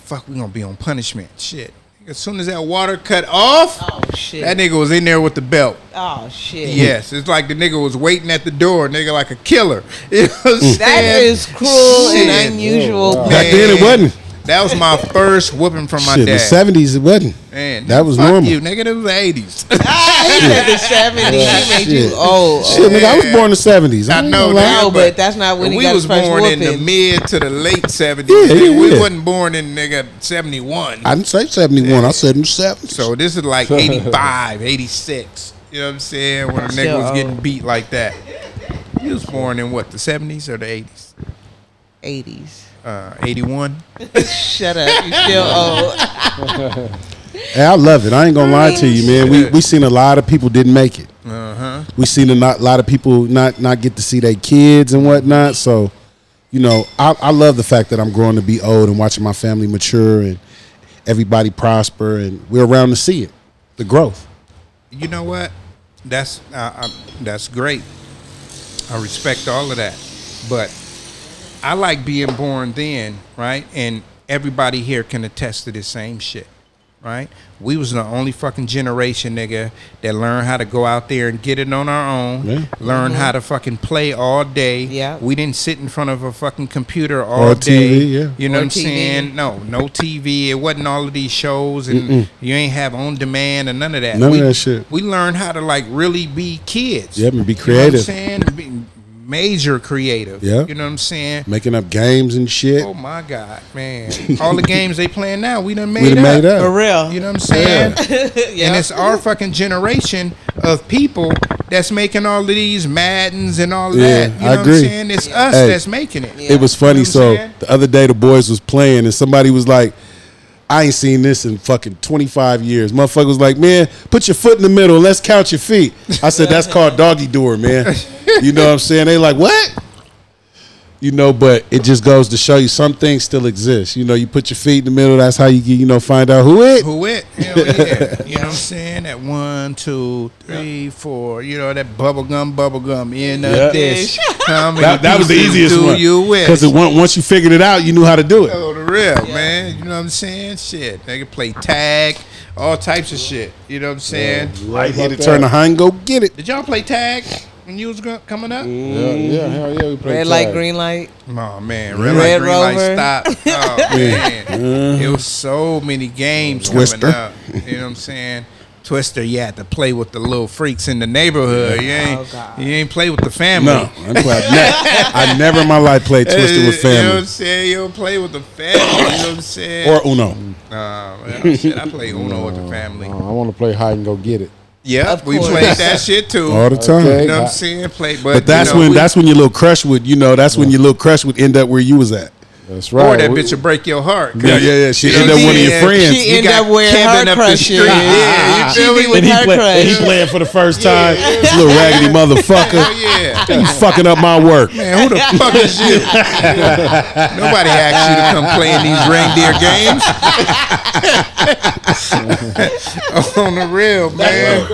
fuck, we gonna be on punishment. Shit. As soon as that water cut off, Oh shit. that nigga was in there with the belt. Oh shit. Yes, it's like the nigga was waiting at the door, nigga, like a killer. You know what I'm That saying? is cruel Shit. and unusual. Wow. Back then it wasn't. That was my first whooping from my Shit, in dad. the 70s it wasn't. Man, that was fuck normal. you, nigga. It was the 80s. He said the 70s. He made you Shit. old. Shit, nigga, I was born in the 70s. I ain't know gonna lie. that, No, but that's not when he we got was his first born in the whooping. mid to the late 70s. Yeah, nigga. We yeah. wasn't born in nigga 71. I didn't say 71. I said in the 70s. So this is like 85, 86. You know what I'm saying? When a Still nigga was getting old. beat like that. He was born in what, the 70s or the 80s? 80s. 81. Shut up. You still old. Hey, I love it. I ain't gonna lie to you, man. We seen a lot of people didn't make it. We seen a lot of people not get to see their kids and whatnot. So, you know, I love the fact that I'm growing to be old and watching my family mature and everybody prosper, and we're around to see it, the growth. You know what? That's great. I respect all of that. But I like being born then, right? And everybody here can attest to this same shit, right? We was the only fucking generation, nigga, that learned how to go out there and get it on our own. Yeah. Learn how to fucking play all day. Yeah. We didn't sit in front of a fucking computer all Or day. TV, yeah. You know Or what I'm TV. saying? No TV. It wasn't all of these shows, and you ain't have on demand and none of that. None of that shit. We learned how to like really be kids. Yep, and be You know creative. what I'm saying? Be major creative. Yep. You know what I'm saying? Making up games and shit. Oh my God, man. All the games they playing now, we done We made done up. made up. For real. You know what I'm saying? Yeah. And it's our fucking generation of people that's making all of these Maddens and all Yeah, that. You know I what agree. I'm saying? It's us Hey. that's making it. It was funny. You know what I'm So saying? the other day the boys was playing and somebody was like, I ain't seen this in fucking 25 years. Motherfucker was like, man, put your foot in the middle and let's count your feet. I said, that's called doggy door, man. You know what I'm saying? They like, what? You know, but it just goes to show you some things still exist. You know, you put your feet in the middle. That's how you get, you know, find out who it. Who it? Hell yeah. You know what I'm saying? That 1, 2, 3, 4. You know, that bubblegum in a Yeah. dish. How many That was the pieces easiest do one. you wish? Because once you figured it out, you knew how to do it. Oh, the real, man. You know what I'm saying? Shit. They can play tag, all types of shit. You know what I'm saying? Light hit it, turn the high and go get it. Did y'all play tag when you was coming up? Yeah, hell yeah, we played Red light, tag. green light. Oh, man. Red Red light, green light, Rover. stop. Oh, man. It was so many games Twister. coming up. You know what I'm saying? Twister, you had to play with the little freaks in the neighborhood. You God. ain't play with the family. No, I never in my life played Twisted with You know what family I'm saying? You don't play with the family. You know what I'm saying? or Uno. Well, shit, I play Uno with the family. I want to play hide and go get it. Yeah, Of we course. played that shit too. All the time. Okay. You know what I'm saying? But that's when your little crush would, you know, that's when your little crush would end up where you was at. That's right. Or that bitch will break your heart. Yeah. She You know end what up I'm one of your saying? friends. She You end got up where Kevin her up the crush street. is. Yeah, you She feel be me? with her crush. playing for the first time. This little raggedy motherfucker. Oh, yeah. You fucking up my work. Man, who the fuck is you? Nobody asked you to come play in these reindeer games. On the real, man.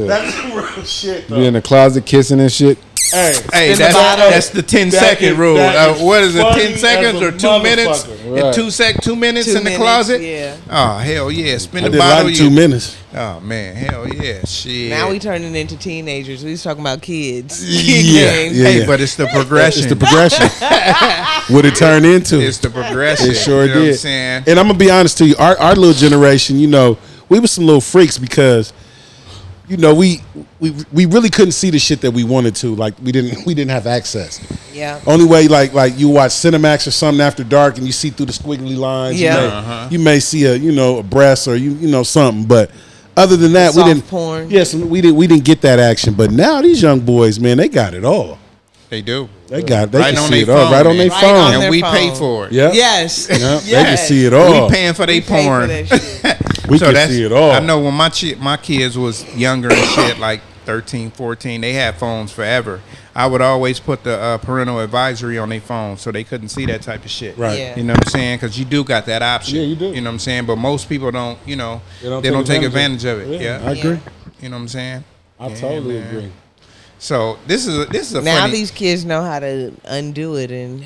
That's some real shit, Be in the closet kissing and shit. Hey, the bottom. that's the 10-second rule. What is it, 10 seconds or 2 minutes? Right. 2 minutes 2 in the minutes, closet? yeah. Oh, hell yeah. Spin I the did bottle. like 2 minutes. Oh, man. Hell yeah. Shit. Now we turning into teenagers. We was talking about kids. Yeah. Hey, but it's the progression. It's the progression. What it turned into. It's the progression. It sure you know did. What I'm saying? And I'm gonna be honest to you, our little generation, you know, we were some little freaks because, you know, we really couldn't see the shit that we wanted to. Like we didn't have access. Yeah. Only way, like you watch Cinemax or something after dark, and you see through the squiggly lines. Yeah. You may see a breast or you know something, but other than that, we Soft didn't. porn. Yes, we didn't get that action. But now these young boys, man, they got it all. They do. They Right can on see their it all phone, right on man. their Right phone. on And their we phone. pay for it. Yeah. Yes. Yeah, they can Yes. see it all. We paying for their We pay for porn. that shit. We So can that's- see it all. I know when my kids was younger and shit, like 13, 14, they had phones forever. I would always put the parental advisory on their phone so they couldn't see that type of shit. Right. Yeah. You know what I'm saying? Because you do got that option. Yeah, you do. You know what I'm saying? But most people don't, you know, They don't they don't take take advantage advantage of it. Yeah. I agree. You know what I'm saying? I Yeah, totally man. agree. So this is a Now funny. these kids know how to undo it and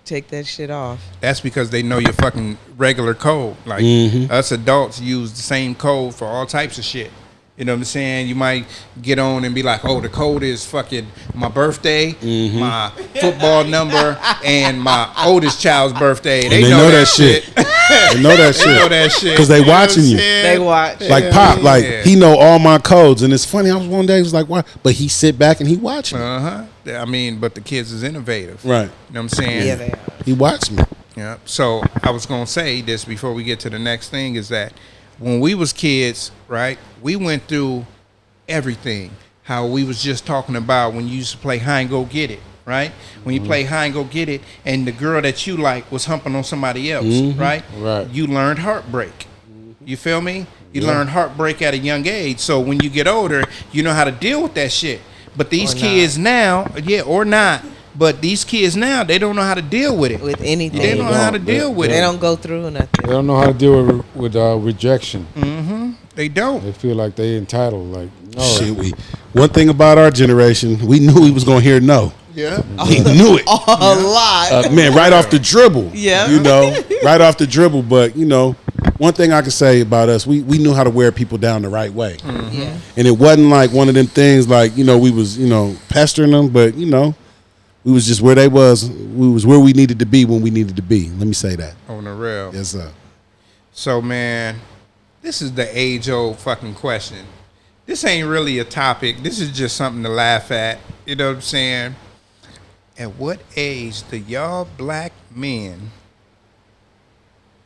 take that shit off. That's because they know your fucking regular code. Like us adults use the same code for all types of shit. You know what I'm saying? You might get on and be like, oh, the code is fucking my birthday, my football number, and my oldest child's birthday. And they know that shit. They know that They know shit. that shit. Because they You know what I'm watching you. saying? They watch. Like Yeah, Pop, like yeah. he know all my codes, and it's funny. I was one day, he was like, "Why?" But he sit back and he watch me. I mean, but the kids is innovative. Right. You know what I'm saying? Yeah, they are. He watched me. Yeah. So I was gonna say this before we get to the next thing is that when we was kids, right, we went through everything. How we was just talking about when you used to play high and go get it, right? When you play high and go get it, and the girl that you like was humping on somebody else, right? Right. You learned heartbreak. You feel me? You learn heartbreak at a young age. So when you get older, you know how to deal with that shit. But these kids now, or not. But these kids now, they don't know how to deal with it. With anything. They don't know how to deal with it. They don't go through nothing. They don't know how to deal with rejection. They don't. They feel like they entitled. Like, no. Shit, one thing about our generation, we knew we was gonna hear no. Yeah. We knew it. A lot. Man, right off the dribble. Yeah. You know, right off the dribble. But, you know, one thing I can say about us, we knew how to wear people down the right way. Yeah. And it wasn't like one of them things like, you know, we was, you know, pestering them, but, you know, we was just where they was. We was where we needed to be when we needed to be. Let me say that. On the real. Yes, sir. So, man, this is the age-old fucking question. This ain't really a topic. This is just something to laugh at. You know what I'm saying? At what age do y'all black men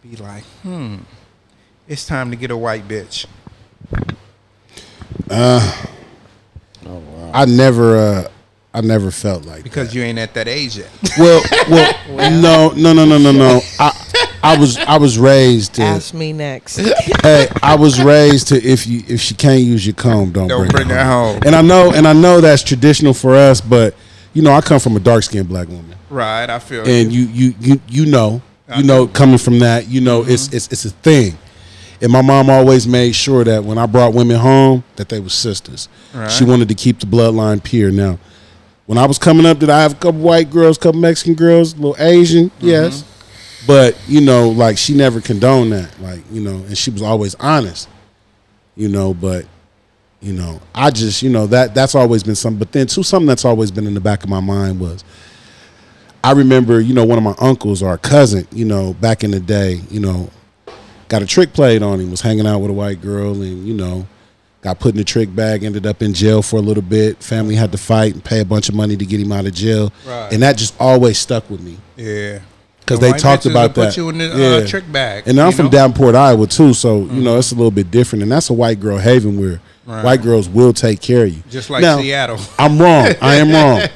be like, it's time to get a white bitch? Oh, wow. I never felt like Because that. you ain't at that age yet. Well, no. I was raised to. Ask me next. Hey, I was raised to if she can't use your comb, don't bring her home. And I know that's traditional for us, but you know I come from a dark skinned black woman, Right, I feel and you know coming from that, you know it's a thing. And my mom always made sure that when I brought women home, that they were sisters. Right. She wanted to keep the bloodline pure. Now, when I was coming up, did I have a couple white girls, couple Mexican girls, a little Asian? Yes. But, you know, like, she never condoned that. Like, you know, and she was always honest. You know, but, you know, I just, you know, that's always been something. But then, too, something that's always been in the back of my mind was, I remember, you know, one of my uncles or a cousin, you know, back in the day, you know, got a trick played on him, was hanging out with a white girl and, you know, got put in the trick bag, ended up in jail for a little bit. Family had to fight and pay a bunch of money to get him out of jail. Right. And that just always stuck with me. Yeah. Because The they white talked bitches about will that. put you in the trick bag. And I'm you from know? Davenport, Iowa, too, so, you know, it's a little bit different. And that's a white girl haven where white girls will take care of you. Just like Now, Seattle. I'm wrong. I am wrong.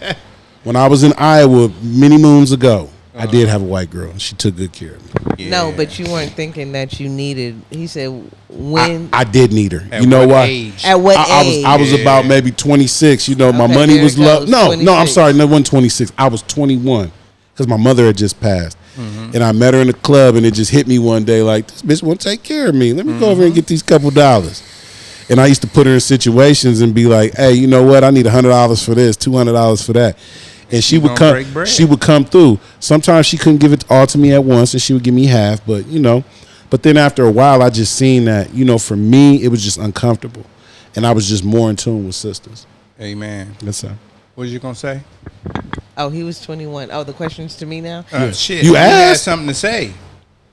When I was in Iowa many moons ago, I did have a white girl, and she took good care of me. No, but you weren't thinking that you needed. He said when. I did need her. At You know what why? age? At what age? I was about maybe 26. You know, my Okay, money there was it low. goes, No, I'm 26. sorry. No, it wasn't 26. I was 21 because my mother had just passed. Mm-hmm. And I met her in the club, and it just hit me one day like, this bitch want to take care of me. Let me go over and get these couple dollars. And I used to put her in situations and be like, hey, you know what? I need $100 for this, $200 for that. And she would gonna break come. bread. She would come through. Sometimes she couldn't give it all to me at once, and she would give me half. But you know, but then after a while, I just seen that, you know, for me, it was just uncomfortable, and I was just more in tune with sisters. Amen. Yes, sir. What was you gonna say? Oh, he was 21. Oh, the question's to me now. Shit. You had asked? something to say.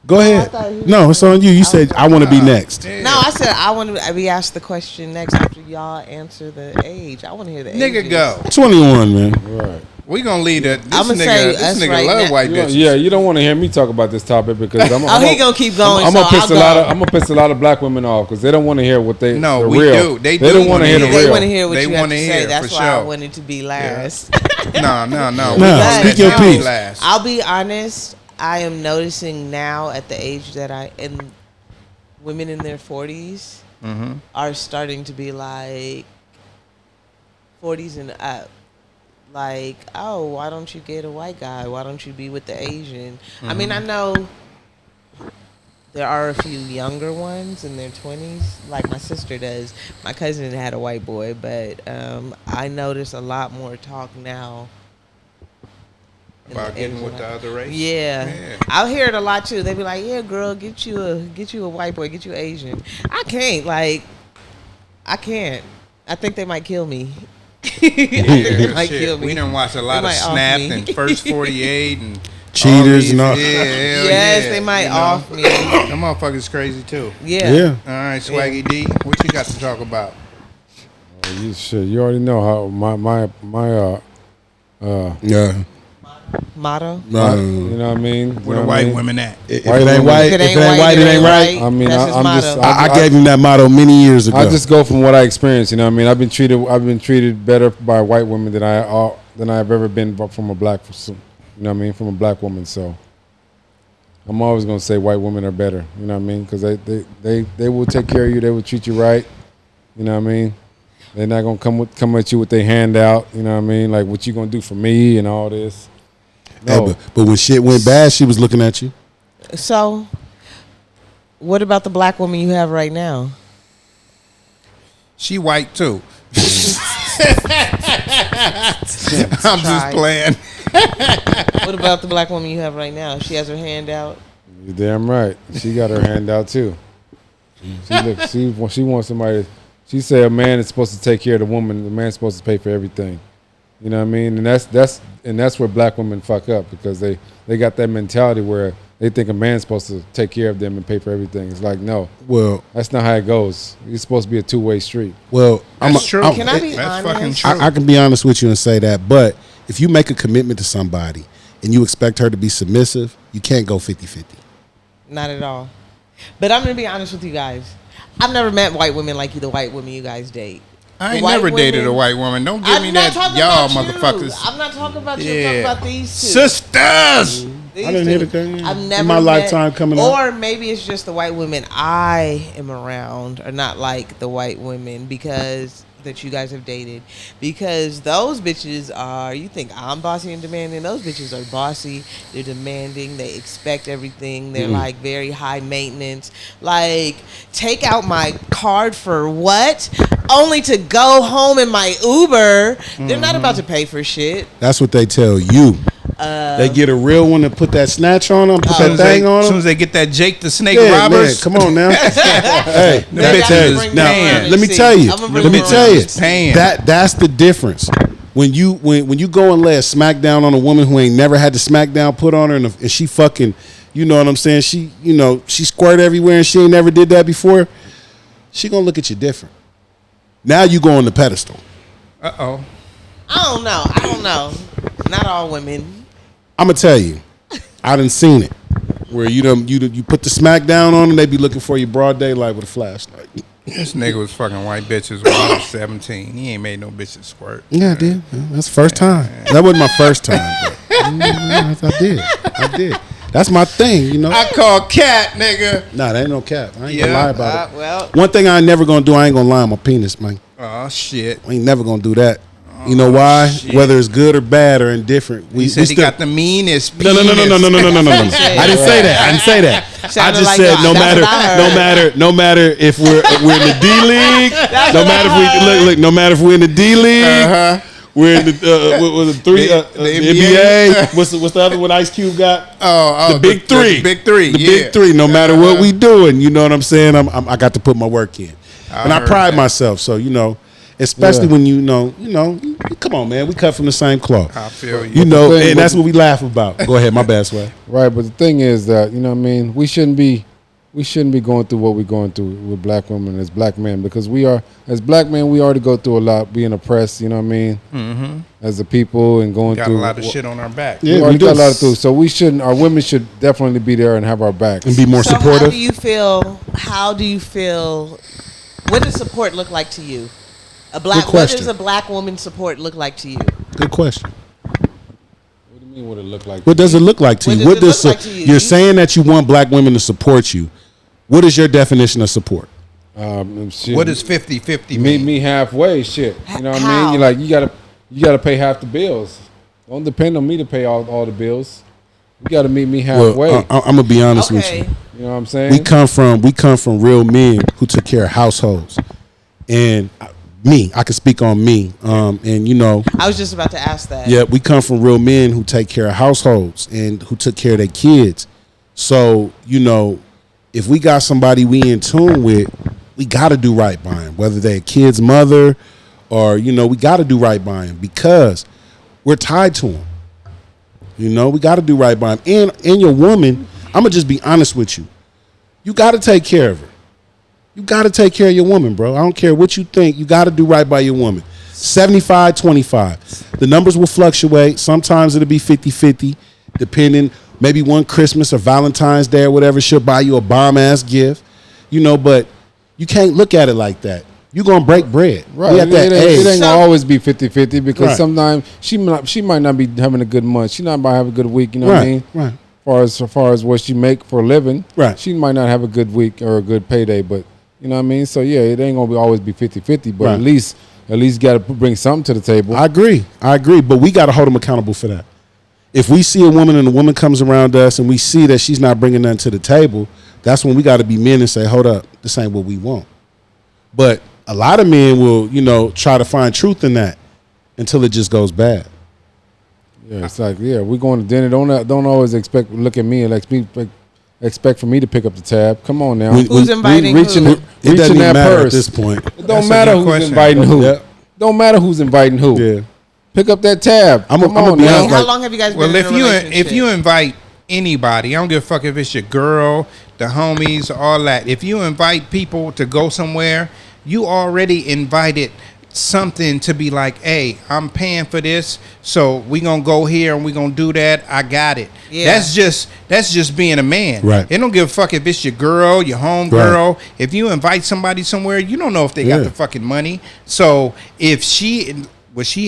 Go ahead. thought he was No, it's on you. You said I want to be next. Yeah. No, I said I want to be asked the question next after y'all answer the age. I want to hear the Nigga, ages. go. 21, man. Right. We gonna leave that. This I'ma nigga, say this us nigga right love now. white bitches. Yeah, you don't want to hear me talk about this topic because I'm He gonna keep going. I'm so gonna piss I'll go. I'm gonna piss a lot of black women off because they don't want to hear what they No, the we real. do. They don't do want wanna to hear the hear. They real. want to hear what They you have wanna to hear, say. That's for why I sure. wanted to be last. No. Nah, speak your no. piece. Last. I'll be honest. I am noticing now at the age that women in their 40s are starting to be like 40s and up. Like, oh, why don't you get a white guy? Why don't you be with the Asian? I mean, I know there are a few younger ones in their 20s, like my sister does. My cousin had a white boy, but I notice a lot more talk now. About getting with the other race. Yeah. I'll hear it a lot too. They be like, "Yeah, girl, get you a white boy, get you Asian." I can't. I can't. I think they might kill me. I think they might Shit, kill me. we done watched a lot They of might off Snapped me. and First 48 and Cheaters and all. Yeah, hell Yes, yeah, they might you know. off me. Them motherfuckers crazy too. Yeah. Yeah. All right, Swaggy D, what you got to talk about? You already know how my Yeah. Motto. You know what I mean? Where the white women at? If it ain't white, it ain't right. I mean, That's his I'm motto. just. I gave him that motto many years ago. I just go from what I experienced. You know what I mean? I've been treated better by white women than I've ever been from a black. You know what I mean? From a black woman. So I'm always gonna say white women are better. You know what I mean? Because they will take care of you. They will treat you right. You know what I mean? They're not gonna come at you with their hand out. You know what I mean? Like, what you gonna do for me and all this. No. Hey, but when shit went bad, she was looking at you. So, what about the black woman you have right now? She white too. I'm just playing. What about the black woman you have right now? She has her hand out. You're damn right. She got her hand out too. She wants somebody. She said a man is supposed to take care of the woman. The man's supposed to pay for everything. You know what I mean? And that's where black women fuck up, because they got that mentality where they think a man's supposed to take care of them and pay for everything. It's like, no. Well, that's not how it goes. It's supposed to be a two-way street. Well, that's true. Can I be that's honest? fucking true. I can be honest with you and say that, but if you make a commitment to somebody and you expect her to be submissive, you can't go 50-50. Not at all. But I'm going to be honest with you guys. I've never met white women like the white women you guys date. I ain't White never dated women- a white woman. Don't give me I'm that, not talking y'all about you. motherfuckers. I'm not talking about you. Yeah. I'm talking about these two. Sisters. These I didn't two. hear the thing. I've In never my met, lifetime coming up. Or maybe it's just the white women I am around are not like the white women that you guys have dated, because those bitches are, you think I'm bossy and demanding, those bitches are bossy, they're demanding, they expect everything, they're like very high maintenance, like, take out my card for what? Only to go home in my Uber. They're not about to pay for shit. That's what they tell you. They get a real one to put that snatch on them, put that thing on As soon them. as they get that Jake the Snake Yeah, Robbers. man, come on now. Hey, They gotta that- bring now, me around let me and tell see. you. I'ma bring Let me them tell around you. and see. Paying. That's the difference. When you go and lay a smackdown on a woman who ain't never had the smackdown put on her, and she fucking, you know what I'm saying? She squirt everywhere and she ain't never did that before. She gonna look at you different. Now you go on the pedestal. Uh-oh. I don't know. Not all women. I'm gonna tell you, I done seen it where you put the smackdown on them, they be looking for you broad daylight with a flashlight. This nigga was fucking white bitches when I was 17. He ain't made no bitches squirt. Yeah, I did. That's the first time. That wasn't my first time. But, I did. That's my thing, you know. I call cat, nigga. Nah, that ain't no cap. I ain't Yeah, gonna lie about it. Well, One thing I ain't never gonna do, I ain't gonna lie on my penis, man. Oh, shit. I ain't never gonna do that. You know why? shit. Whether it's good or bad or indifferent. He said he got the meanest No. penis. I didn't say that. I Sounded just like said that. no That's matter, what I no matter if we're in the D League, no matter if we look, no matter if we're in the D League, we're in the what was it, three The NBA. NBA. What's the other one Ice Cube got? The Big Three. The big three. The yeah. big three. No matter what we doing, you know what I'm saying. I got to put my work in, and I heard pride that. myself. So especially when you know, come on, man, we cut from the same cloth. I feel you. You know, the thing and that's with- what we laugh about. Go ahead, my bad, Sway. Right, but the thing is that, you know what I mean, we shouldn't be going through what we're going through with black women as black men, because as black men, we already go through a lot, being oppressed, you know what I mean, as a people, and going Got through a lot of shit on our back. Yeah, we already we do. got a lot of through. So our women should definitely be there and have our backs. And be more so supportive. how do you feel? What does support look like to you? Good What question. does a black woman's support look like to you? Good question. What do you mean, what it look like? What does it look like to What you? does it look like to you? You're saying that you want black women to support you. What is your definition of support? Shit. What is 50-50 mean? Meet me halfway, shit. You know what I How? mean? You're like, you gotta pay half the bills. Don't depend on me to pay all the bills. You gotta meet me halfway. Well, I'm gonna be honest with Okay. you. You know what I'm saying? We come from real men who took care of households, and I can speak on me. And I was just about to ask that. yeah, we come from real men who take care of households and who took care of their kids. So if we got somebody we in tune with, we got to do right by them, whether they're a kid's mother or we got to do right by them because we're tied to them. We got to do right by them. And your woman, I'm gonna just be honest with you. You got to take care of her. You got to take care of your woman, bro. I don't care what you think. You got to do right by your woman. 75-25. The numbers will fluctuate. Sometimes it'll be 50-50, depending. Maybe one Christmas or Valentine's Day or whatever, she'll buy you a bomb-ass gift. You know, but you can't look at it like that. You're going to break bread. Right. We at that age. It ain't gonna always be 50-50 because Right. sometimes she might not be having a good month. She not might have a good week, you know what I mean? Right. As far as what she make for a living, Right. she might not have a good week or a good payday, but you know what I mean? So yeah, it ain't gonna always be 50-50, but Right. at least got to bring something to the table. I agree, but we got to hold them accountable for that. If we see a woman and the woman comes around us and we see that she's not bringing nothing to the table, that's when we got to be men and say, hold up, this ain't what we want. But a lot of men will, you know, try to find truth in that until it just goes bad. Yeah, it's like, yeah, we're going to dinner. Don't always look at me and expect for me to pick up the tab. Come on now. Who's inviting reaching who? It doesn't reaching even that matter purse. at this point. It don't That's a matter good who's question. inviting who. Yeah. Don't matter who's inviting who. Yeah. Pick up that tab. I'm Come gonna on be now. honest, How like- long have you guys been Well, in a relationship? if you invite anybody, I don't give a fuck if it's your girl, the homies, all that. If you invite people to go somewhere, you already invited something to be like, hey, I'm paying for this, so we gonna go here and we gonna do that. I got it. Yeah. That's just being a man. Right. It don't give a fuck if it's your girl, your home girl. Right. If you invite somebody somewhere, you don't know if they got the fucking money. So if she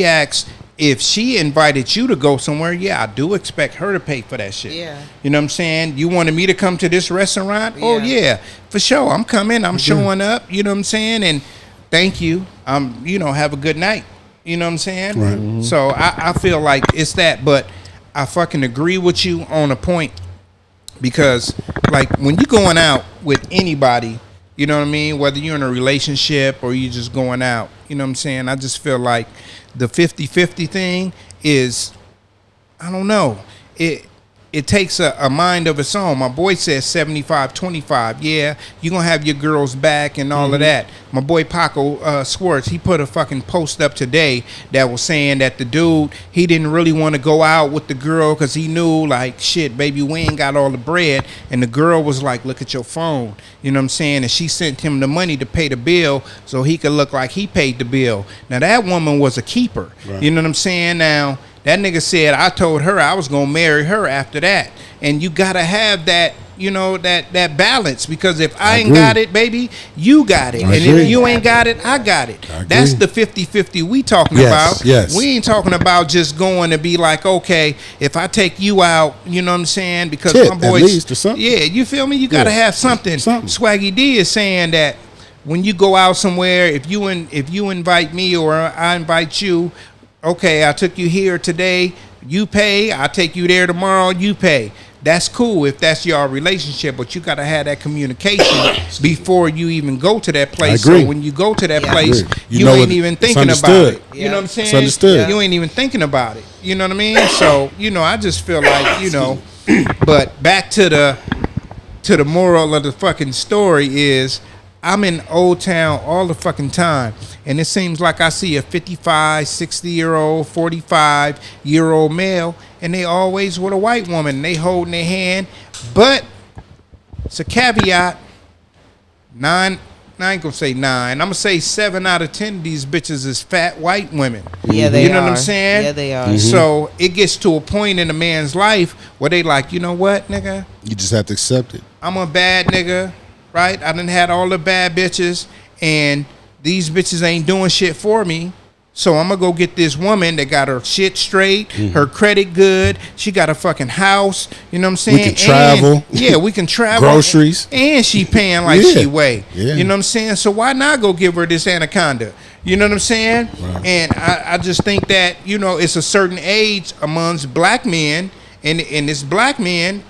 asks, if she invited you to go somewhere, yeah, I do expect her to pay for that shit. Yeah. You know what I'm saying? You wanted me to come to this restaurant? Yeah. Oh, yeah, for sure. I'm coming. I'm showing up. You know what I'm saying? And thank you. Have a good night. You know what I'm saying? Right. Mm-hmm. So I feel like it's that. But I fucking agree with you on a point. Because, like, when you're going out with anybody, you know what I mean? Whether you're in a relationship or you're just going out, you know what I'm saying? I just feel like the 50-50 thing is, I don't know. It takes a mind of its own. My boy says 75-25. Yeah, you're going to have your girl's back and all of that. My boy Coco Swartz, he put a fucking post up today that was saying that the dude, he didn't really want to go out with the girl because he knew, like, shit, baby, we ain't got all the bread. And the girl was like, look at your phone. You know what I'm saying? And she sent him the money to pay the bill so he could look like he paid the bill. Now, that woman was a keeper. Right. You know what I'm saying? Now, that nigga said, I told her I was going to marry her after that. And you got to have that, you know, that balance. Because if I ain't got it, baby, you got it. And if you ain't got it, I got it. That's the 50-50 we talking about. Yes. We ain't talking about just going to be like, okay, if I take you out, you know what I'm saying? Because Tip, my boys, at least, or something. Yeah, you feel me? You got to have something. Swaggy D is saying that when you go out somewhere, if you invite me or I invite you, okay, I took you here today, you pay. I take you there tomorrow, you pay. That's cool if that's your relationship, but you got to have that communication before you even go to that place. So when you go to that place, you ain't even thinking about it. You know what I'm saying? It's understood. You ain't even thinking about it. You know what I mean? So, you know, I just feel like, you know, but back to the moral of the fucking story is, I'm in Old Town all the fucking time, and it seems like I see a 55, 60-year-old, 45-year-old male, and they always with a white woman. They holding their hand, but it's a caveat. I ain't gonna say 9. I'm gonna say 7 out of 10 of these bitches is fat white women. Yeah, they are. You know what I'm saying? Yeah, they are. Mm-hmm. So it gets to a point in a man's life where they like, you know what, nigga? You just have to accept it. I'm a bad nigga, right? I done had all the bad bitches, and these bitches ain't doing shit for me. So I'm gonna go get this woman that got her shit straight, her credit good. She got a fucking house. You know what I'm saying? We can travel. Yeah, we can travel. Groceries. And she paying like she weigh. Yeah. You know what I'm saying? So why not go give her this anaconda? You know what I'm saying? Right. And I just think that, you know, it's a certain age amongst black men, and it's black men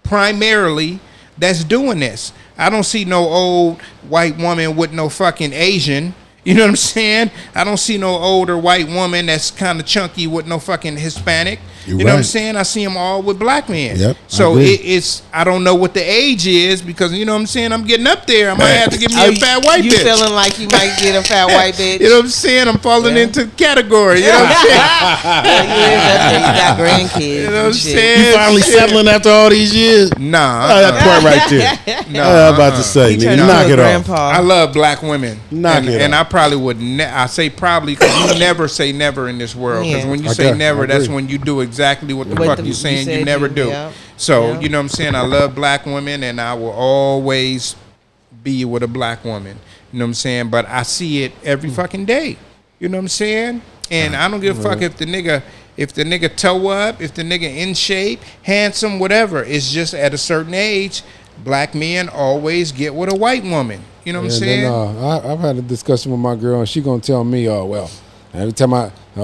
primarily that's doing this. I don't see no old white woman with no fucking Asian. You know what I'm saying? I don't see no older white woman that's kind of chunky with no fucking Hispanic. You know what I'm saying? I see them all with black men. Yep, so it's I don't know what the age is, because you know what I'm saying? I'm getting up there. I might have to give me a fat white you bitch. You feeling like you might get a fat white bitch? You know what I'm saying? I'm falling into category. You know what I'm saying? You got grandkids. You know what I'm and shit. saying? You finally settling after all these years? Nah. That point right there. No, I'm about to say, He nigga, turned knock into it a off. grandpa. I love black women. Knock it and off. probably would. I say probably because you never say never in this world. Because when you say never, that's when you do exactly what the fuck you saying you never do. Yeah. So you know what I'm saying. I love black women, and I will always be with a black woman. You know what I'm saying. But I see it every fucking day. You know what I'm saying. And I don't give a fuck if the nigga toe up, if the nigga in shape, handsome, whatever. It's just at a certain age, black men always get with a white woman. You know what I'm saying? Then, I've had a discussion with my girl, and she gonna tell me, "Oh well, every time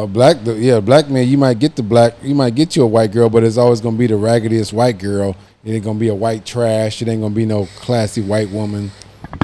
black man, you might get you a white girl, but it's always gonna be the raggediest white girl. It ain't gonna be a white trash. It ain't gonna be no classy white woman.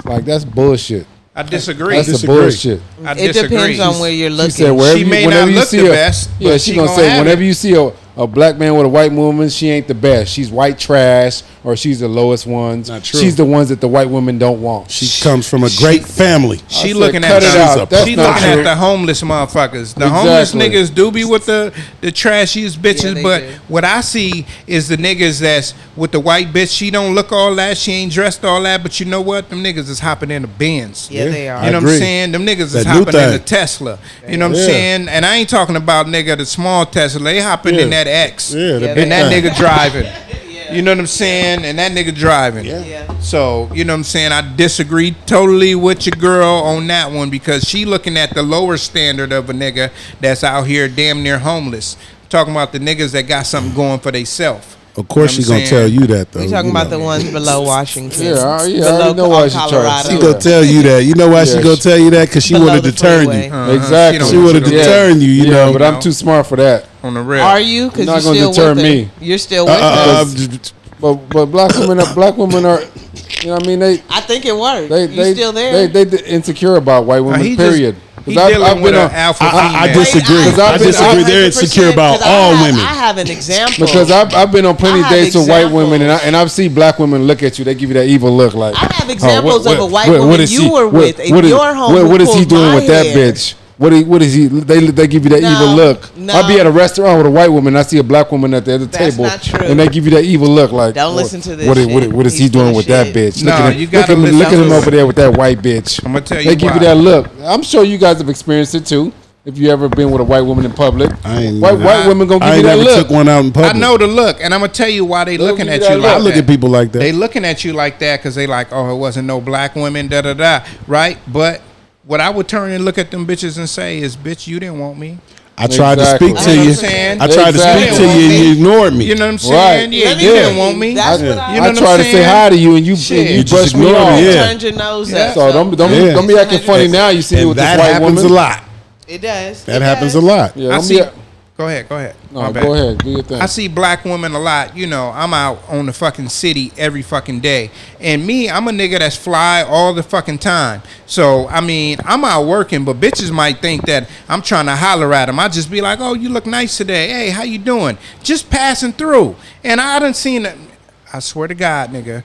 Like that's bullshit. I disagree. That's bullshit. I It disagree. depends on where you're looking. She said, She may not look the best, Yeah, but she she gonna gonna say have whenever it. you see a black man with a white woman, she ain't the best. She's white trash, or she's the lowest ones. Not true. She's the ones that the white women don't want. She comes from a great family. She I looking said, at cut it out. That's she not looking at true. the homeless motherfuckers. The homeless Exactly. niggas do be with the trashiest bitches, they but do. what I see is the niggas that's with the white bitch. She don't look all that. She ain't dressed all that. But you know what? Them niggas is hopping in the Benz. Yeah, they are. You know what I'm agree. saying? Them niggas is That new hopping in thing. the Tesla. You know what I'm Yeah. saying? And I ain't talking about nigga the small Tesla. They hopping in that X. Yeah, the Yeah, big And that thing. nigga driving. You know what I'm saying? And that nigga driving. Yeah. So, you know what I'm saying? I disagree totally with your girl on that one because she looking at the lower standard of a nigga that's out here damn near homeless. Talking about the niggas that got something going for theyself. Of course, You she know what gonna I'm tell saying? you that though. We talking you about know. the ones below Washington. Yeah, I already below know why she tried to Colorado. She gonna tell you that. You know why she Yeah, gonna she- tell you that? Because she Below want to the deter freeway. you. Exactly. She want to deter you. You know. but I'm too smart for that. On the real. Are you? Because You're you're not gonna still deter with her. me. You're still with her. But black women are, you know what I mean? I think it worked. They You still there? They insecure about white women. he period. just- he dealing with an alpha I female. disagree. Because I've I been- disagree. They're 100%, insecure about 'cause all I women. have an example. Because I've been on plenty I of have dates with white women, examples. and I've seen black women look at you. They give you that evil look, like I have examples of a white what woman is you he- were with, and what is- your home what is he pulled doing my with that hair. bitch? What is he? They give you that No, evil look. no. I'll be at a restaurant with a white woman. I see a black woman at the other That's table, not true. and they give you that evil look. Like, Don't listen to this What shit. is he He's full doing of with that shit. bitch? No, look at him, you gotta look listen at him to over it. there with that white bitch. I'm gonna tell you They give why. you that look. I'm sure you guys have experienced it too. If you ever been with a white woman in public, white women gonna give you that never look. took one out in public. I know the look, and I'm gonna tell you why they They'll looking give at you you that like I look. look that. at people like that. They looking at you like that because they like, oh, it wasn't no black women, da da da, right? But what I would turn and look at them bitches and say is, bitch, you didn't want me. I tried to Exactly. speak You to know what you. I'm saying? I tried to speak Exactly. to you and you ignored me. You know what I'm saying? Right. Yeah, Let me you tell didn't want me. That's Yeah. what I You know I what I'm try to say saying? hi to you, and you Shit. you You just brush me ignore off. me, yeah. turned your nose Yeah. up. So don't be acting funny now. You see me And with that this white happens woman. a lot. It does. That It happens does. a lot. Yeah, I don't see. be. Go ahead. No, My bad. go ahead. Do your thing. I see black women a lot. You know, I'm out on the fucking city every fucking day. And me, I'm a nigga that's fly all the fucking time. So, I mean, I'm out working, but bitches might think that I'm trying to holler at them. I just be like, oh, you look nice today. Hey, how you doing? Just passing through. And I done seen it. I swear to God, nigga,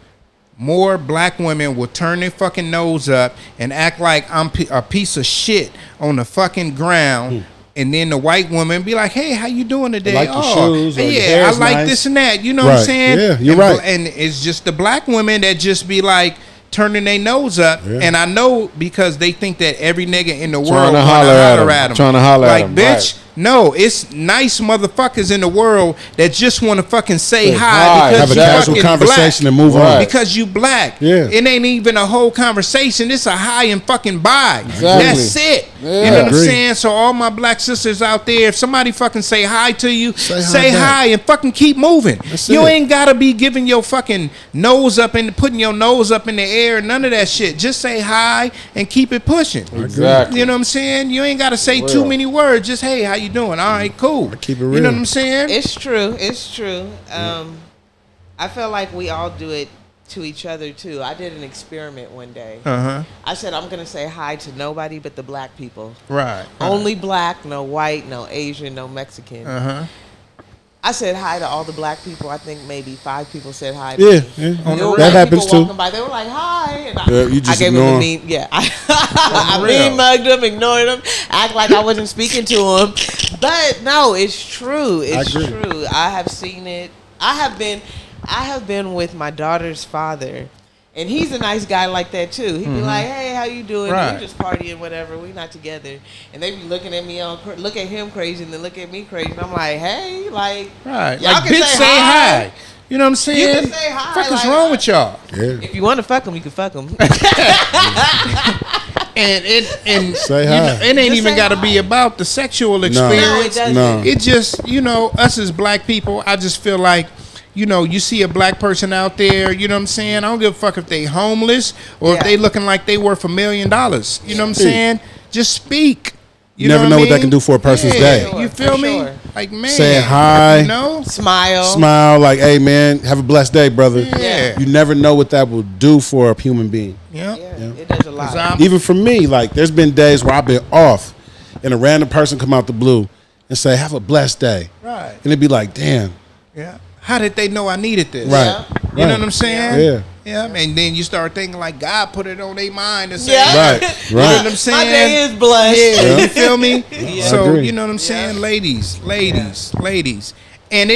more black women will turn their fucking nose up and act like I'm a piece of shit on the fucking ground. And then the white woman be like, hey, how you doing today? like your shoes or your yeah, hair's I like nice." this and that. You know what I'm Right. saying? Yeah, you're And right. And it's just the black women that just be like turning their nose up. Yeah. And I know because they think that every nigga in the world Trying to wanna holler at 'em. at them. Trying to holler at like, 'em, bitch, right. no, it's nice motherfuckers in the world that just want to fucking say hi hi, because Have a you casual fucking conversation black. and move Right. on. Because you black. Yeah. It ain't even a whole conversation. It's a hi and fucking bye. Exactly. That's it. Yeah. You know what I'm Agree. saying? So all my black sisters out there, if somebody fucking say hi to you, Say say hi hi back. and fucking keep moving. That's You it. ain't gotta be giving your fucking nose up and putting your nose up in the air, none of that shit. Just say hi and keep it pushing. Exactly. You know what I'm saying? You ain't gotta say Real. too many words. Just hey, how you doing? All right, cool. keep it You real. know what I'm saying? It's true. It's true. I feel like we all do it to each other too. I did an experiment one day. Uh-huh. I said I'm gonna say hi to nobody but the black people. Right. Only black, no white, no Asian, no Mexican. Uh-huh. I said hi to all the black people. I think maybe 5 people said hi to Yeah, me. yeah. There were That like happens people too. walking by, they were like, hi. And Yeah, you just I gave ignore them 'em. a mean, yeah. I real. mean mugged them, ignored them, act like I wasn't speaking to them. But no, it's true. It's agree. true. I have seen it. I have been with my daughter's father, And he's a nice guy like that too. He'd be like, "Hey, how you doing? Right. We just partying, whatever. We not together." And they be looking at me look at him crazy, and then look at me crazy. And I'm like, "Hey, like, Right. y'all Like, can bitch, say hi. You know what I'm saying? You can say hi, Fuck is like, wrong with y'all? Yeah. If you want to fuck him, you can fuck him." And Say you hi. know, it ain't Just even say got to hi. be about the sexual No, it experience. doesn't. No. It just, you know, us as black people, I just feel like, you know, you see a black person out there, you know what I'm saying? I don't give a fuck if they homeless or if Yeah. they looking like they worth $1 million. You know what I'm saying? Just speak. You never know what that can do for a person's day. You For feel me? sure. Like, man. Say hi. You know? Smile. Smile like, hey man, have a blessed day, brother. Yeah. You never know what that will do for a human being. Yeah. Yeah, it does a lot. 'Cause I'm- Even for me, like there's been days where I've been off and a random person come out the blue and say, have a blessed day. Right. And it'd be like, damn. Yeah. How did they know I needed this? Right. Yeah. You know Right. what I'm saying? Yeah. Yeah. And then you start thinking like God put it on their mind and say, Yeah. Right. You know Right. what I'm saying? My day is blessed. Yeah, you feel me? I So agree. you know what I'm saying, ladies, and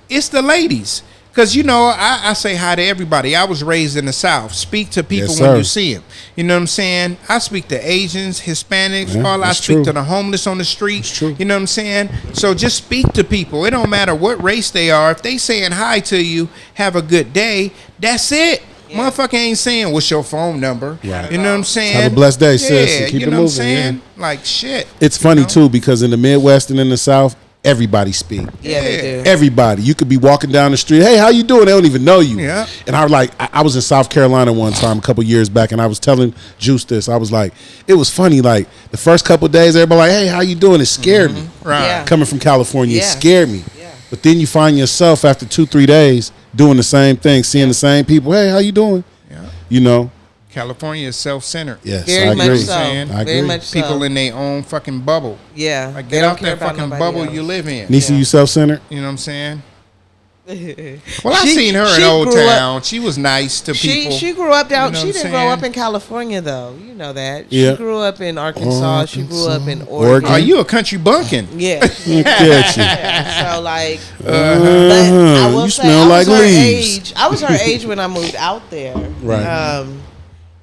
it's the ladies, because you know I say hi to everybody. I was raised in the South. Speak to people Yes, when sir. you see them. You know what I'm saying? I speak to Asians, Hispanics. Yeah, all I that's speak true. to the homeless on the street. That's true. You know what I'm saying? So just speak to people. It don't matter what race they are. If they saying hi to you, have a good day. That's it. Motherfucker ain't saying what's your phone number. Right. You know what I'm saying? Have a blessed day, sis, Yeah, and keep you it know what I'm moving, saying? Like shit. It's funny you know? too, because in the Midwest and in the South, everybody speak. Yeah, they do. Everybody. You could be walking down the street. Hey, how you doing? They don't even know you. Yeah. And I was in South Carolina one time a couple years back, and I was telling Juice this. I was like, it was funny. Like the first couple of days, everybody like, hey, how you doing? It scared me. Right. Yeah. Coming from California, it Yeah. scared me. Yeah. But then you find yourself after 2-3 days doing the same thing, seeing the same people. Hey, how you doing? Yeah. You know. California is self-centered. Yes, Very I much agree. so. I Very agree. much so. People in their own fucking bubble. Yeah. Like They get don't out care that about fucking nobody bubble else. you live in. Nisa, Yeah. you self-centered? You know what I'm saying? Well, I She- seen her in she Old grew up- Town. She was nice to people. She grew up down. You know She what didn't I'm grow saying? up in California though. You know that. Yeah. She grew up in Arkansas. She grew up in Oregon. Oregon. Are you a country bumpkin? Yeah. Look at you. Yeah. So like, but Uh-huh. I will You say smell I was like her leaves. age. I was her age when I moved out there. Right.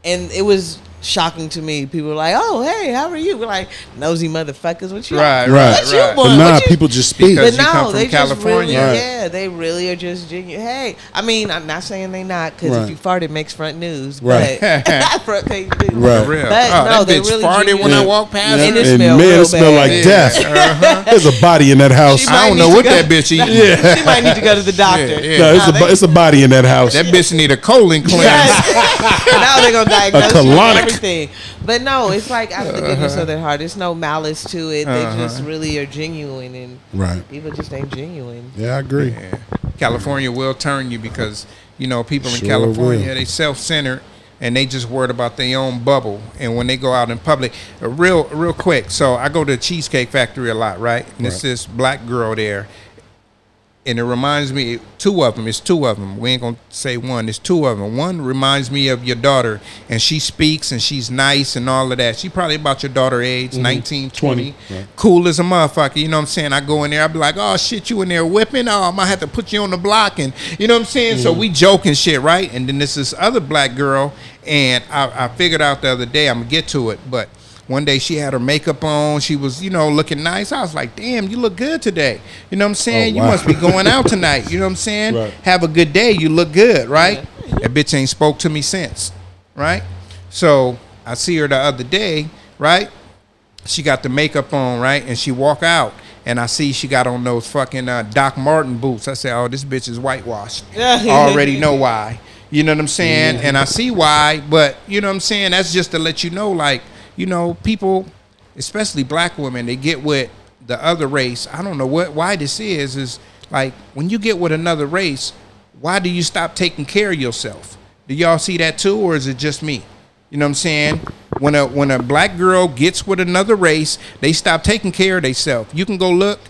And it was shocking to me. People were like, "Oh, hey, how are you?" We're like, "Nosy motherfuckers, what you?" Right, Right. What you right. want? But nah, What you- people just speak. Because But you come no, from they just really, California. Right. yeah, they really are just genuine. Hey, I mean, I'm not saying they not, because Right. if you fart, it makes front news. Right. But front page news. Right. For real. But oh, no, that they bitch really farted when I genuine. walked past And her. it And smell man, real it smell like bad. death. There's a body in that house. She I might don't need know to what go- that bitch eat. Yeah. She might need to go to the doctor. Yeah. No, it's a body in that house. That bitch need a colon cleanse. Now they're gonna diagnose you with colonic. everything. But no, it's like out of the goodness of their heart. There's no malice to it. They just really are genuine, and Right. people just ain't genuine. Yeah, I agree. Yeah. California will turn you because, you know, people in Sure California, will. they self-centered and they just worried about their own bubble. And when they go out in public, real quick. So I go to the Cheesecake Factory a lot, right? And it's Right. this black girl there. And it reminds me, two of them. It's two of them. We ain't going to say one. It's two of them. One reminds me of your daughter, and she speaks, and she's nice and all of that. She probably about your daughter age, 19, 20. 20, right. Cool as a motherfucker. You know what I'm saying? I go in there, I be like, oh, shit, you in there whipping? Oh, I might have to put you on the block. And you know what I'm saying? So we joking shit, right? And then there's this other black girl, and I figured out the other day, I'm going to get to it, but one day she had her makeup on. She was, you know, looking nice. I was like, damn, you look good today. You know what I'm saying? Oh, wow. You must be going out tonight. You know what I'm saying? Right. Have a good day. You look good, right? That bitch ain't spoke to me since, right? So I see her the other day, right? She got the makeup on, right? And she walk out. And I see she got on those fucking Doc Marten boots. I say, oh, this bitch is whitewashed. I already know why. You know what I'm saying? And I see why. But, you know what I'm saying? That's just to let you know, like, you know, people, especially black women, they get with the other race. I don't know why this is like when you get with another race, why do you stop taking care of yourself? Do y'all see that too, or is it just me? You know what I'm saying? When a black girl gets with another race, they stop taking care of themselves. You can go look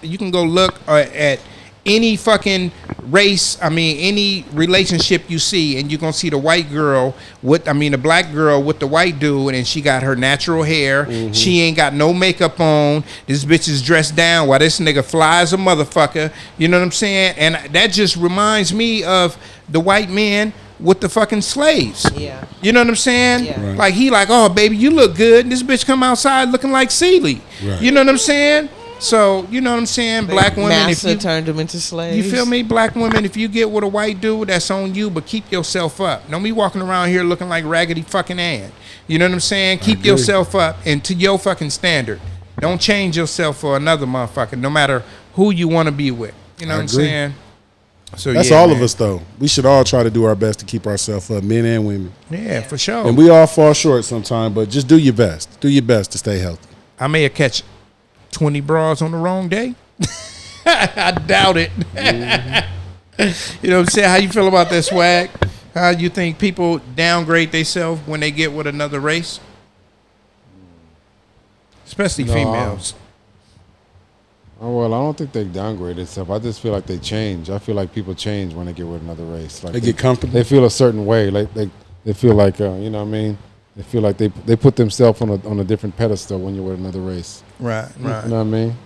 at any fucking race, any relationship you see, and you're gonna see the white girl the black girl with the white dude, and she got her natural hair. Mm-hmm. She ain't got no makeup on. This bitch is dressed down while this nigga flies a motherfucker. You know what I'm saying? And that just reminds me of the white men with the fucking slaves. Yeah. You know what I'm saying? Yeah. Right. Like he like, oh baby, you look good. And this bitch come outside looking like Celie. Right. You know what I'm saying? So you know what I'm saying? Black women, if Massa you turned them into slaves. you feel me? Black women, if you get with a white dude, that's on you, but keep yourself up. Don't be walking around here looking like Raggedy fucking Ann. You know what I'm saying? Keep agree. yourself up and to your fucking standard. Don't change yourself for another motherfucker, no matter who you want to be with. You know I what I'm agree. saying? So That's yeah, all man. of us, though. We should all try to do our best to keep ourselves up, men and women. Yeah, for sure. And we all fall short sometimes, but just do your best. Do your best to stay healthy. I may have catch 20 bras on the wrong day. I doubt it. You know what I'm saying? How you feel about that, Swag? How you think people downgrade themselves when they get with another race? Especially No, females. Oh, well, I don't think they downgrade themselves. I just feel like they change. I feel like people change when they get with another race. Like They get comfortable. They feel a certain way. Like they feel like you know what I mean. They feel like they put themselves on a different pedestal when you're with another race. Right, right. You know what I mean?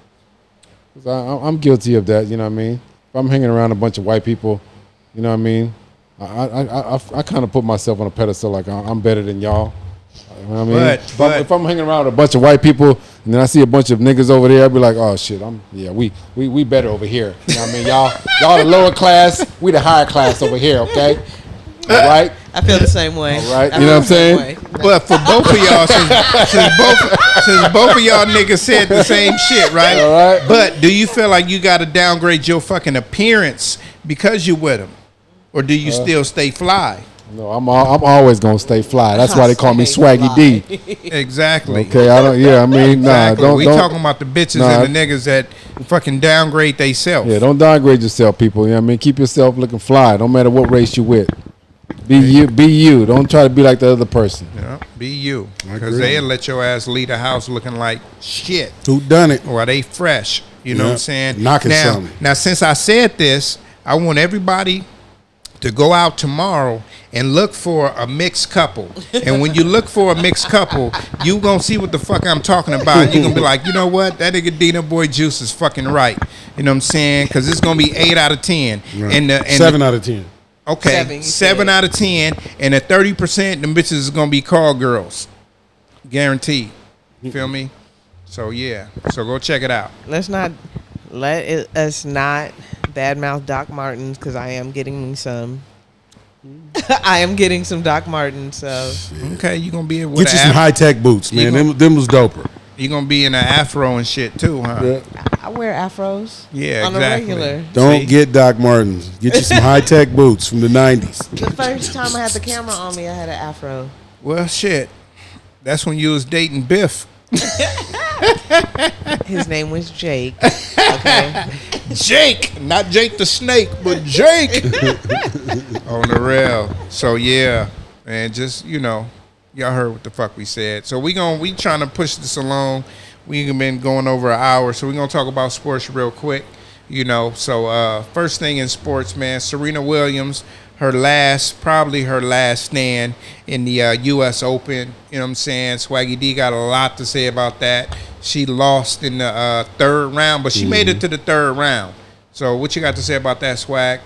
'Cause I'm guilty of that. You know what I mean? If I'm hanging around a bunch of white people, you know what I mean? I kind of put myself on a pedestal like I'm better than y'all. You know what I mean? But- If I'm hanging around with a bunch of white people and then I see a bunch of niggas over there, I'll be like, oh shit, we better over here. You know what I mean? Y'all the lower class, we the higher class over here, okay? All right? I feel the same way. All right. I You know feel what I'm the same saying? way. But for both of y'all, since both of y'all niggas said the same shit, right? All right. But do you feel like you got to downgrade your fucking appearance because you with them, or do you still stay fly? No, I'm always gonna stay fly. That's why they call me Stay Swaggy fly. D. Exactly. Okay, I don't. Yeah, I mean, Exactly. nah, We don't. talking about the bitches Nah. and the niggas that fucking downgrade theyself. Yeah, don't downgrade yourself, people. You know what I mean? Keep yourself looking fly. Don't matter what race you with. Be you. Be you. Don't try to be like the other person. Yeah, be you, I because agree. they'll let your ass leave the house looking like shit, Who done it? or they fresh. You know Yeah. what I'm saying? Knocking now, something. now, since I said this, I want everybody to go out tomorrow and look for a mixed couple. And when you look for a mixed couple, you gonna see what the fuck I'm talking about. You're gonna be like, you know what? That nigga Dina Boy Juice is fucking right. You know what I'm saying? Because it's gonna be 8 out of 10. Right. And 7 out of 10. okay, Seven, you 7 said. out of 10, and at 30%, them bitches is gonna be call girls, guaranteed. You feel me? So yeah, so go check it out. Let's not us not badmouth Doc Martens, because I am getting me some. I am getting some Doc Martens, so Okay, you gonna be with Get you some high tech boots, man. gonna- Them was doper. You gonna be in an afro and shit too, huh? I wear afros. Yeah, on exactly. a regular. Don't See? get Doc Martens. Get you some high tech boots from the 90s. The first time I had the camera on me, I had an afro. Well, shit. That's when you was dating Biff. His name was Jake. Okay. Jake, not Jake the Snake, but Jake. On the rail. So yeah, man, just y'all heard what the fuck we said. So we trying to push this along. We've been going over an hour, so we're gonna talk about sports real quick. So first thing in sports, man, Serena Williams, probably her last stand in the U.S. Open. You know what I'm saying? Swaggy D got a lot to say about that. She lost in the third round, but she made it to the third round. So what you got to say about that, Swag?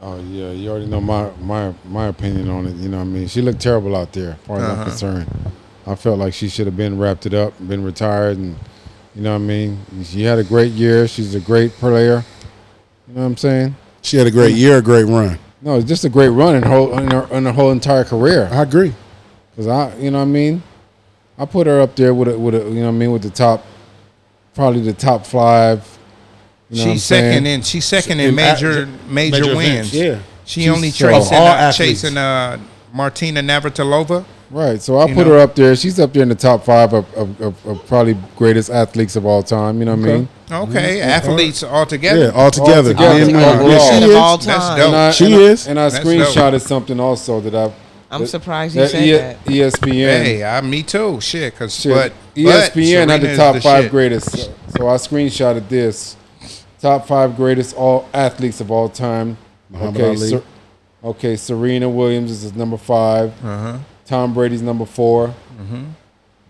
Oh yeah, you already know my opinion on it. You know what I mean? She looked terrible out there, as far as I'm concerned. I felt like she should have been wrapped it up, been retired, and you know what I mean. She had a great year. She's a great player. You know what I'm saying? She had a great year, a great run. No, it's just a great run in her whole entire career. I agree. Cause you know what I mean. I put her up there with you know what I mean, with the top, probably the top 5. You know what I'm saying? She's second in major wins. events, yeah. She She's only so- chasing Martina Navratilova. Right, so I You put know? her up there. She's up there in the top 5 of probably greatest athletes of all time. You know what I mean? Okay, athletes altogether. Yeah, all together. Altogether. Man, Overall. yeah, she of all is. That's time. dope. And I, She and I- is. And I That's screenshotted something also that I'm surprised you said that. ESPN. Hey, me too. Shit, Shit, but ESPN had Serena the is top the 5 shit. greatest. So I screenshotted this. Top 5 greatest all athletes of all time. Muhammad Ali. Okay, Serena Williams is number 5. Tom Brady's number 4.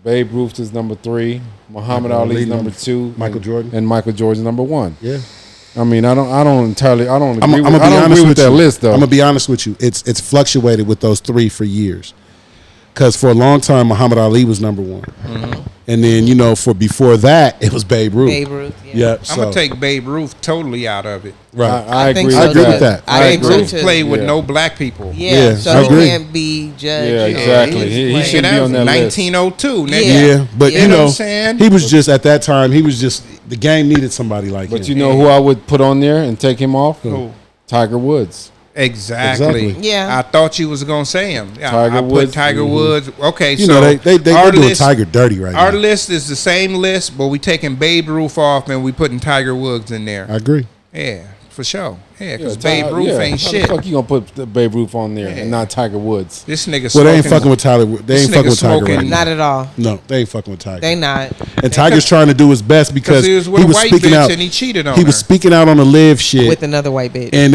Babe Ruth is number 3. Muhammad Michael Ali's Ali number number 2. Michael Jordan. And Michael Jordan's number 1. Yeah. I mean, I don't entirely. I don't I'm agree gonna with, I be don't honest agree with with that you. list though. I'm gonna be honest with you. It's fluctuated with those three for years. Because for a long time, Muhammad Ali was number one, and then for before that, it was Babe Ruth. Babe Ruth. Yeah. Yep. I'm gonna take Babe Ruth totally out of it. right. I agree. think so, I agree with too. that. I Babe think so, Ruth too. played with Yeah. no black people. Yeah, Yeah, so I he agree. can't be judged. Yeah, exactly. He should that be was on that list. 1902, nigga. Yeah. Yeah, but You you know know, what I'm saying? he was just at that time. He was just the game needed somebody like But him. you know who I would put on there and take him off? Who? Tiger Woods. Exactly. Yeah. I thought you was gonna say him. Tiger I put Woods. Tiger Woods. Okay, You so know, they our doing list, Tiger dirty right our now. list is the same list, but we taking Babe Ruth off and we putting Tiger Woods in there. I agree. Yeah, for sure. Yeah, because Yeah, Babe Ruth ain't How shit. the fuck you gonna put the Babe Ruth on there Yeah. and not Tiger Woods? This nigga Well, they ain't smoking- fucking with Tyler. They this ain't fucking nigga with Tiger smoking- right now. Not at all. No, they ain't fucking with Tiger. They not. And Tiger's trying to do his best because he was with a white speaking bitch out. and he cheated on He was her. speaking out on the live shit, With another white bitch. and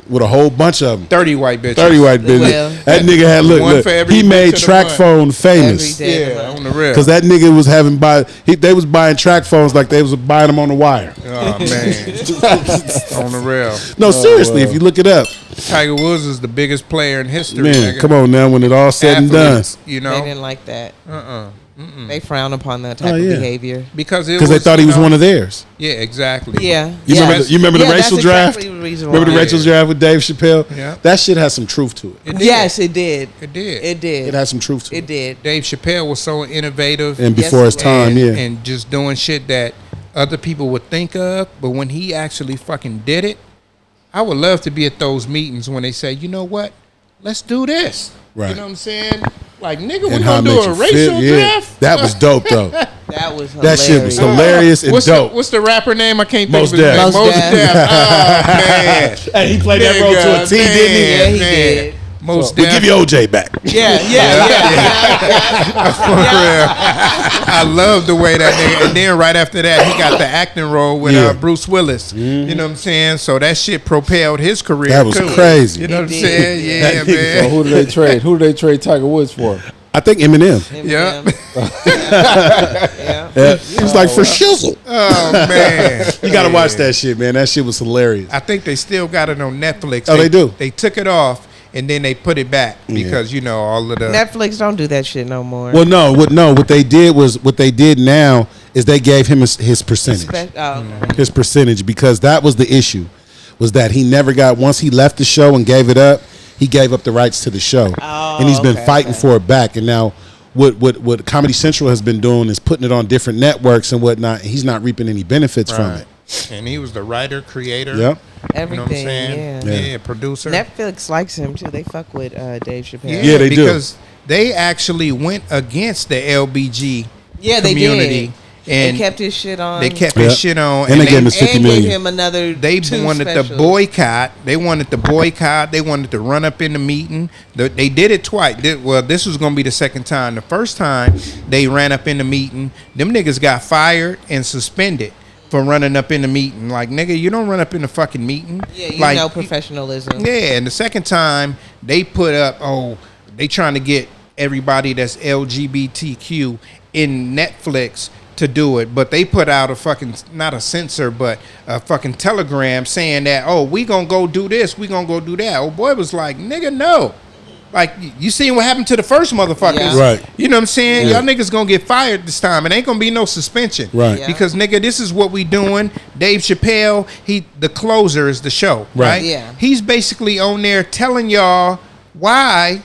with a whole bunch of them. 30 white bitches. 30 white bitches. Well, that nigga had one for every he bitch made of the track month. phone famous Every day. Yeah, on the real. because that nigga was having they was buying track phones like they was buying them on the wire. Oh man, on the real. No, seriously, if you look it up, Tiger Woods is the biggest player in history. man, nigga. come on now. When it all said and done, Athletes, you They know, didn't like that. They frown upon that type Oh, of yeah. behavior. because they thought he was one of theirs. Yeah, exactly. Yeah. You remember the Yeah, racial that's draft? exactly the reason Remember the why. racial draft with Dave Chappelle? Yeah. That shit has some truth to it. It did. Yes, it did. It did. It did. It has some truth to it. It did. Dave Chappelle was so innovative And Yes, before it his was. time, and, yeah. and just doing shit that other people would think of, but when he actually fucking did it, I would love to be at those meetings when they say, you know what, let's do this. Right. You know what I'm saying? Like, nigga, we And how gonna it do makes a you racial feel. Yeah. draft? That was dope though. That was hilarious. That shit was hilarious and dope. What's the rapper name? I can't Mos think of his Def. name. Mos Mos Def. Def. Oh, man. Hey, he played that role to a T, didn't he? Yeah, he Man. did. Mos We'll Def. give you OJ back. Yeah. I love the way that nigga, and then right after that, he got the acting role with Yeah. Bruce Willis. You know what I'm saying? So that shit propelled his career. That was too. crazy. You know what I'm It saying? did. Yeah, So man. who do they trade? Who do they trade Tiger Woods for? I think Eminem. Yeah. Yeah. He was like for shizzle. Oh man, You gotta watch that shit, man. That shit was hilarious. I think they still got it on Netflix. Oh, they do? They took it off and then they put it back because you know all of the. Netflix don't do that shit no more. Well, what they did now is they gave him his percentage. His percentage, because that was the issue, was that he never got, once he left the show and gave it up, he gave up the rights to the show. And he's been fighting for it back. And now what Comedy Central has been doing is putting it on different networks and whatnot, and he's not reaping any benefits from it. And he was the writer, creator. Yep. You know what I'm Everything. saying? Yeah. Yeah, producer. Netflix likes him too. They fuck with Dave Chappelle. Yeah, they do. because they actually went against the LBG Yeah, they community. did. And They kept his shit on. they kept Yeah. his shit on. And they gave him his and 50 gave million. him another. They two wanted to specials. boycott. They wanted to boycott. They wanted to run up in the meeting. They did it twice. Well, this was going to be the second time. The first time they ran up in the meeting, them niggas got fired and suspended for running up in the meeting. Like, nigga, you don't run up in the fucking meeting. Yeah, you like, know professionalism. Yeah, and the second time they put up, they trying to get everybody that's LGBTQ in Netflix to do it, but they put out a fucking, not a censor, but a fucking telegram saying that, we gonna go do this, we gonna go do that. Oh boy was like, nigga, no. Like, you seen what happened to the first motherfuckers. Yeah. Right. You know what I'm saying? Yeah. Y'all niggas gonna get fired this time. It ain't gonna be no suspension. Right. Yeah. Because, nigga, this is what we doing. Dave Chappelle, the closer is the show. Right. Right? Yeah. He's basically on there telling y'all why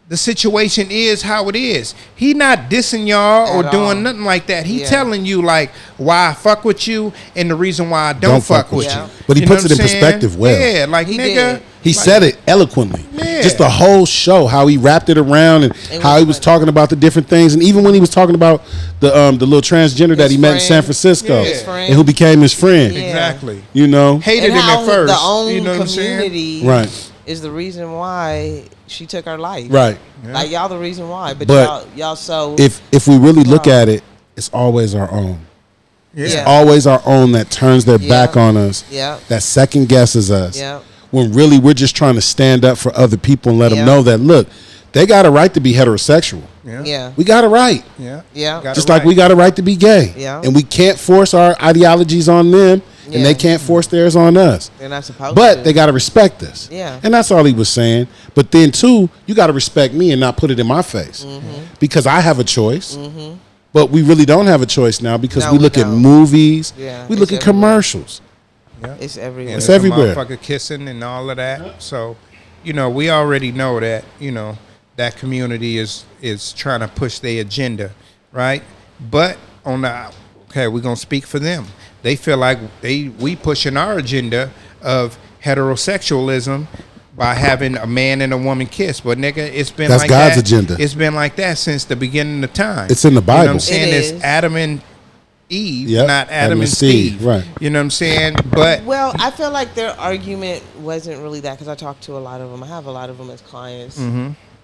the situation is how it is. He not dissing y'all or At doing all. nothing like that. He Yeah. telling you like why I fuck with you and the reason why I don't fuck with Yeah. you. But he You know puts what it in I'm saying? perspective well. Yeah, like He nigga. did. He like, said it eloquently. Yeah. Just the whole show, how he wrapped it around and It how was he was funny. talking about the different things, and even when he was talking about the little transgender that His he met in friend. San Francisco, Yeah. His friend. and who became his friend. Yeah. Exactly. You know, Hated And him how at first. the own you know what I'm saying? community right, is the reason why she took her life. right. Like y'all the reason why. But, But y'all so If we really look Wow. at it, it's always our own. Yeah. Yeah. Always our own that turns their Yeah. back on us. Yeah. That second guesses us. Yeah. When really we're just trying to stand up for other people and let Yeah. them know that, look, they got a right to be heterosexual. Yeah. We got a right. Yeah. Yeah. Got Just it like right. we got a right to be gay. Yeah. And we can't force our ideologies on them, Yeah. and they can't force theirs on us. They're not supposed to. But they got to respect us. Yeah. And that's all he was saying. But then, too, you got to respect me and not put it in my face. Because I have a choice. But we really don't have a choice now because No, we we look at don't. movies. Yeah, we look at it's everywhere. commercials. It's everywhere. And It's there's a everywhere. motherfucker kissing and all of that. So, we already know that, that community is trying to push their agenda, right? But we're gonna speak for them. They feel like we pushing our agenda of heterosexualism by having a man and a woman kiss. But nigga, it's been That's like God's that. agenda. It's been like that since the beginning of time. It's in the You know what Bible. I'm saying? It It's is. Adam and Eve, Yep. not Adam and Steve. Right. You know what I'm saying? But Well, I feel like their argument wasn't really that because I talked to a lot of them. I have a lot of them as clients.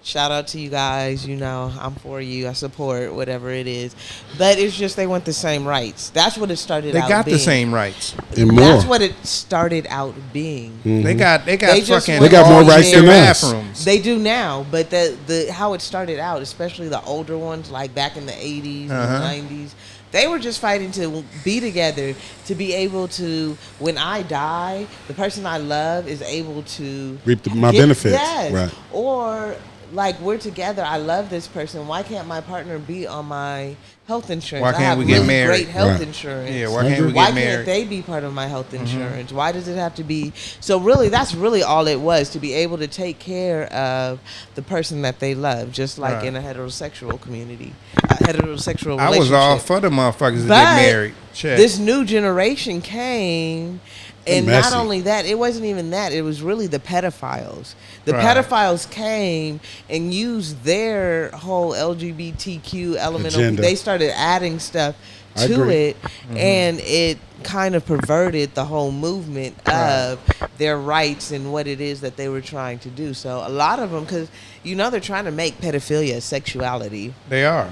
Shout out to you guys. I'm for you. I support whatever it is. But it's just they want the same rights. That's what it started they out got being. the same rights. And more. That's what it started out being. They got They just fucking want They got more all rights in than their us. bathrooms. They do now, but the how it started out, especially the older ones, like back in the 80s and the 90s, they were just fighting to be together, to be able to, when I die, the person I love is able to Reap my benefits. Yes. Right. Or like we're together, I love this person. Why can't my partner be on my health insurance? Why I can't have we get really married? great health Right. insurance. Yeah, why can't we Why get can't married? they be part of my health insurance? Why does it have to be? So really, that's really all it was, to be able to take care of the person that they love, just like Right. in a heterosexual community, a heterosexual I relationship. was all for the motherfuckers to But get married. Shit. this new generation came, and They're not messy. only that, it wasn't even that. It was really the pedophiles. The Right. pedophiles came and used their whole LGBTQ element. Agenda. They started adding stuff I to agree. it, and it kind of perverted the whole movement of their rights and what it is that they were trying to do. So a lot of them, because they're trying to make pedophilia sexuality. They are.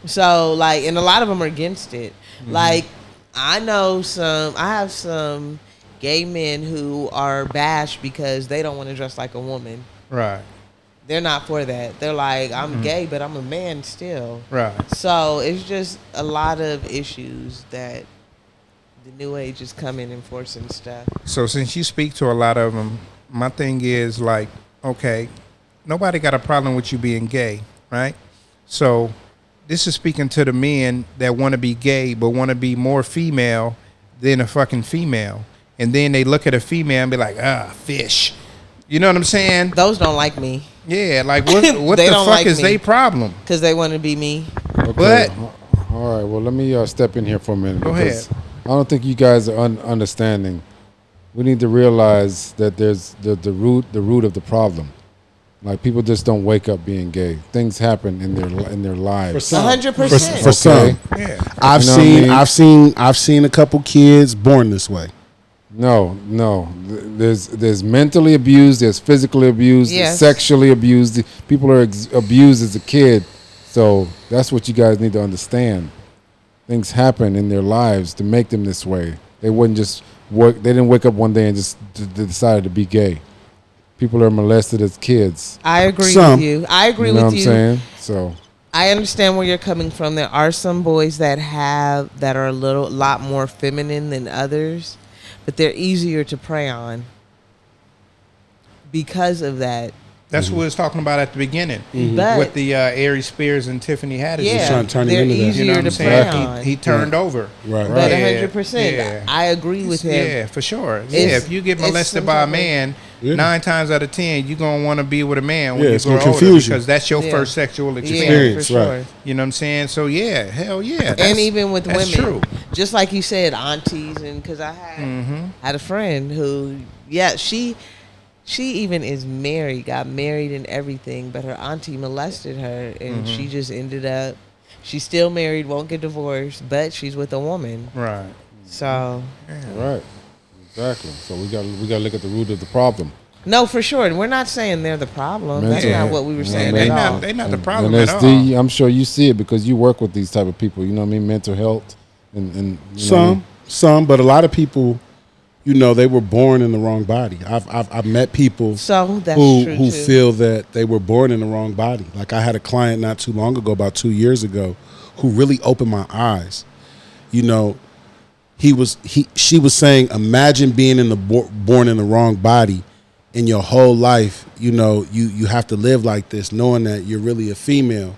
So and a lot of them are against it. Like I have some gay men who are bashed because they don't want to dress like a woman. Right. They're not for that. They're like, I'm gay, but I'm a man still. Right. So it's just a lot of issues that the new age is coming and forcing stuff. So since you speak to a lot of them, my thing is like, okay, nobody got a problem with you being gay, right? So this is speaking to the men that want to be gay but want to be more female than a fucking female. And then they look at a female and be like, fish. You know what I'm saying? Those don't like me Yeah, like what They the don't fuck like is me. they problem? because they want to be me. Okay. But- All right. Well, let me step in here for a minute. Go because ahead. I don't think you guys are understanding. We need to realize that there's the root of the problem. Like people just don't wake up being gay. Things happen in their lives. some. 100%. For some. Okay. Yeah. I've You know what I seen mean? I've seen a couple kids born this way. No. There's mentally abused. There's physically abused. Yes. There's sexually abused. People are abused as a kid. So that's what you guys need to understand. Things happen in their lives to make them this way. They wouldn't just work. They didn't wake up one day and just decided to be gay. People are molested as kids. I agree Some. with you. I agree You know with what I'm you. saying? So I understand where you're coming from. There are some boys that are a lot more feminine than others, but they're easier to prey on because of that. That's what we was talking about at the beginning But with the Aries Spears and Tiffany Haddish. yeah, trying to turn him they're into that. easier You know what to I'm prey saying? on. He turned over. Right. But Yeah, 100%, yeah. I agree with him. Yeah, for sure. Yeah, It's- if you get it's molested some by a type of- man, Yeah. 9 times out of 10, you're going to want to be with a man when Yeah, you it's grow gonna older confuse you. because that's your Yeah. first sexual Yeah, experience. for right. sure. You know what I'm saying? So, yeah, hell yeah. And That's- even with that's women, true. just like you said, aunties, and because I had a friend who, she even is married, got married and everything, but her auntie molested her, and she just ended up. She's still married, won't get divorced, but she's with a woman. Right. So right, exactly. So we got to look at the root of the problem. no, for sure, and we're not saying they're the problem. That's Mental- not what we were Yeah, saying they at all. not, they not the problem and at that's all. I'm sure you see it because you work with these type of people. You know what I mean? Mental health and you know what I mean? Some, but a lot of people, they were born in the wrong body. I've met people So that's who true too. feel that they were born in the wrong body. Like I had a client not too long ago, about 2 years ago, who really opened my eyes. she was saying, imagine being born in the wrong body, and your whole life, you know, you have to live like this, knowing that you're really a female,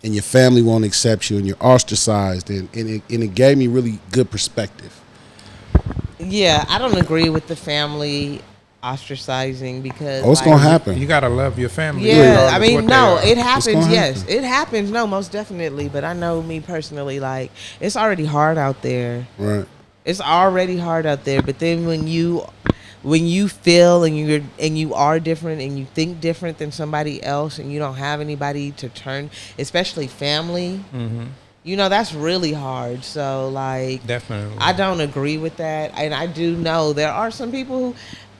and your family won't accept you, and you're ostracized, and it gave me really good perspective. Yeah, I don't agree with the family ostracizing because It's gonna happen. You gotta love your family. Yeah, I regardless mean, what no, they are. it happens. Yes, happen. it happens. No, most definitely. But I know me personally, like it's already hard out there. Right. It's already hard out there. But then when you feel and you are different and you think different than somebody else and you don't have anybody to turn, especially family. Mm-hmm. You know, that's really hard. So like, Definitely. I don't agree with that, and I do know there are some people who.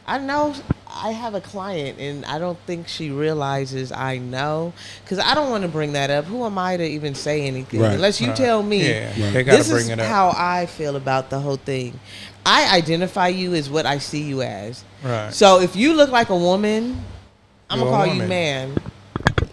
I know I have a client, and I don't think she realizes I know, because I don't want to bring that up. Who am I to even say anything? Right. Unless you tell me. Yeah, they gotta This bring is it up. how I feel about the whole thing. I identify you as what I see you as. Right. So if you look like a woman, I'm You're going to a call you woman. man.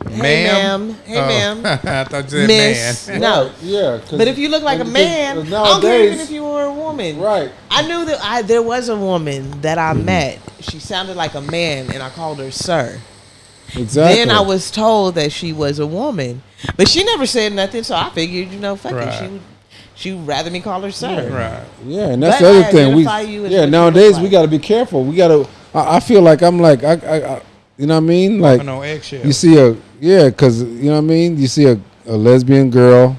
Hey, Ma'am? ma'am. Hey, Oh. ma'am. I thought you said Miss. man. No. Yeah. But if you look like a man, I don't care even if you were a woman. Right. I knew that there was a woman that I met. She sounded like a man, and I called her sir. Exactly. Then I was told that she was a woman, but she never said nothing. So I figured, fuck Right. it, she'd rather me call her sir. Right. Yeah, and that's But the I other thing. identify you as what you Nowadays look we like. got to be careful. We got to. I feel like I'm like I you know what I mean? Like No eggshell. you see because you know what I mean. You see a lesbian girl.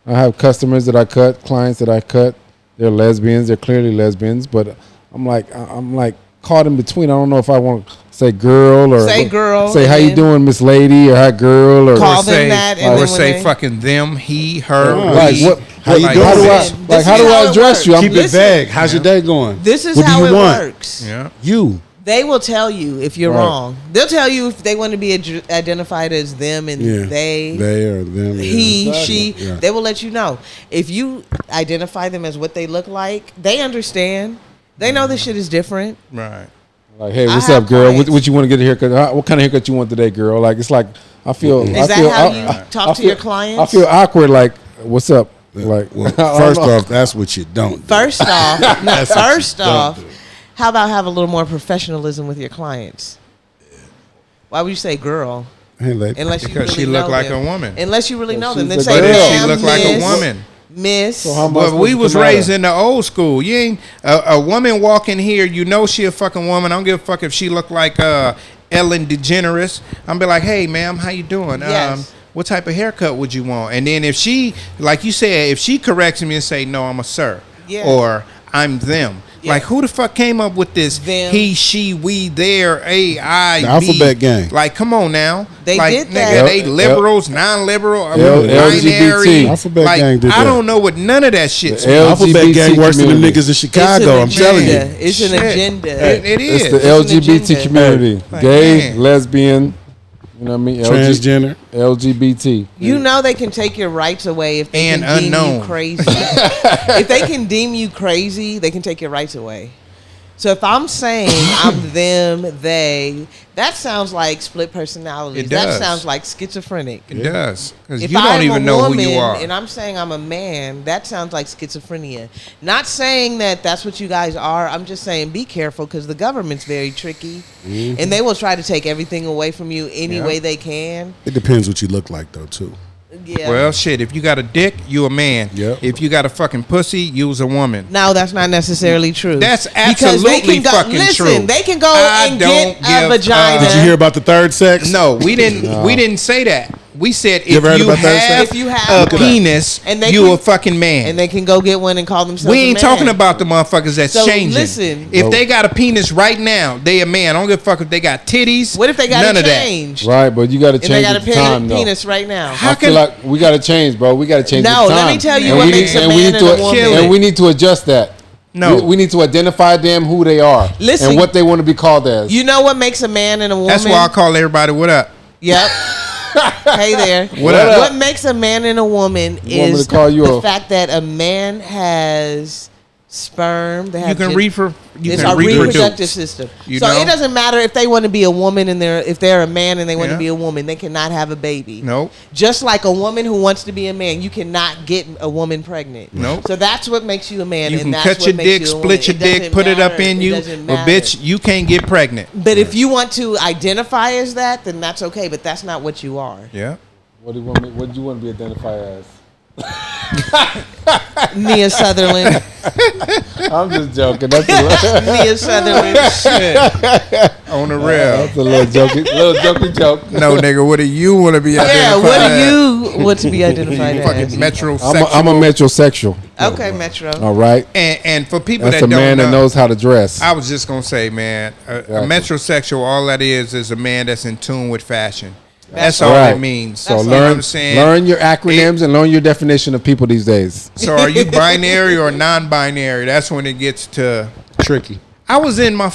I have customers that I cut, clients that I cut. They're lesbians. They're clearly lesbians, but I'm like caught in between. I don't know if I want to say girl or Say girl, Say and how you then doing, Miss Lady, or hi girl, or Call Or them say, that, and or then when say they- fucking them, he, her, like we. what? How you like, doing? How do I Listen, this how is do how I it address you? works. I'm Keep it Listen. vague. How's your day going? This is What do how you it want? works. Yeah. You. They will tell you if you're Right. wrong. They'll tell you if they want to be identified as them and Yeah. they or them. Yeah. he, Exactly. she, Yeah. they will let you know. If you identify them as what they look like, they understand. They know this shit is different. Right. Like, hey, I what's have up, girl? clients- What you want to get a haircut? What kind of haircut you want today, girl? Like, it's like I feel. Is I that feel, how I- you I- talk I to feel- your clients? I feel awkward. Like, what's up? Like, Well, I don't first know. off, that's what you don't do. First off, don't off, do. how about have a little more professionalism with your clients? Why would you say girl? Hey, lady. Unless you Because really she look know like them. a woman. Unless you really know them, then she's a say girl. But if ma'am, she look like a miss, woman. Miss. So how am I But supposed we to was come at raised her? in the old school. You ain't a woman walk in here. You know she a fucking woman. I don't give a fuck if she look like Ellen DeGeneres. I'm be like, hey, ma'am, how you doing? Yes. What type of haircut would you want? And then if she, like you said, if she corrects me and say, no, I'm a sir, Yeah. or I'm them. Yeah. Like, who the fuck came up with this Them. he, she, we, there, A, I, The B? alphabet gang. Like, come on now. They like, did nigga, that. they liberals, non-liberal, LGBT. binary. Alphabet like, gang did I that. don't know what none of that shit. The Alphabet LGBT gang worse than the community. niggas in It's Chicago. an I'm telling you. agenda. It's an Shit. agenda. It is. It's the It's an LGBT agenda. community. Like, Gay, man. lesbian, you know what I mean? Transgender. LGBT. You know they can take your rights away if they And can deem unknown. you crazy. If they can deem you crazy, they can take your rights away. So if I'm saying I'm them, they, that sounds like split personalities. It That does. sounds like schizophrenic. It does. Because If you don't I'm even a know woman who you are. and I'm saying I'm a man, that sounds like schizophrenia. Not saying that that's what you guys are. I'm just saying be careful because the government's very tricky, and they will try to take everything away from you any Yeah. way they can. It depends what you look like, though, too. Yeah. Well, shit, if you got a dick, you a man. Yep. If you got a fucking pussy, you was a woman. No, that's not necessarily true. That's Because they absolutely can go, fucking listen, true. they can go I and don't get a give vagina. Did you hear about the third sex? No, we didn't. We didn't say that. We said if ever heard you, about that, have If you have a penis, And they you can- a fucking man. and they can go get one and call themselves we a ain't man. talking about the motherfuckers that's So, changing. listen. If they got a penis right now, they a man. I don't give a fuck if they got titties. What if they got none to of that. change? Right, but you got to And they change got a at the time, though. penis right now. How I feel can- like we got to change, bro. We got to change No, the time. let me tell you And what we makes need- a and we man need and a to- woman. And we need to adjust that. No. We need to identify them who they are Listen. and what they want to be called as. You know what makes a man and a woman? That's why I call everybody what up. Yep. Hey there. What up? What makes a man and a woman You want me is to call you the a- fact that a man has sperm. They have You can it's a reproductive system. So it doesn't matter if they want to be a woman and if they're a man and they want to be a woman, they cannot have a baby. Nope. Just like a woman who wants to be a man, you cannot get a woman pregnant. Nope. So that's what makes you a man. You and can that's cut your dick, split your dick, put it up in you, but bitch, you can't get pregnant. But if you want to identify as that, then that's okay. But that's not what you are. Yeah. What do you want to be identified as? Nia Sutherland. I'm just joking. That's a Nia Sutherland. Shit. On the real. That's a little jokey joke. No, nigga, what do you want to be identified Yeah, what do you want to be identified as? Fucking metrosexual. I'm a metrosexual. Okay, metro. All right. And for people That's that a don't man know, that knows how to dress. I was just going to say, man, a metrosexual, all that is a man that's in tune with fashion. That's all it means. So That's you know what learn, I'm saying? learn your acronyms and learn your definition of people these days. So are you binary or non-binary? That's when it gets to Tricky. I was in my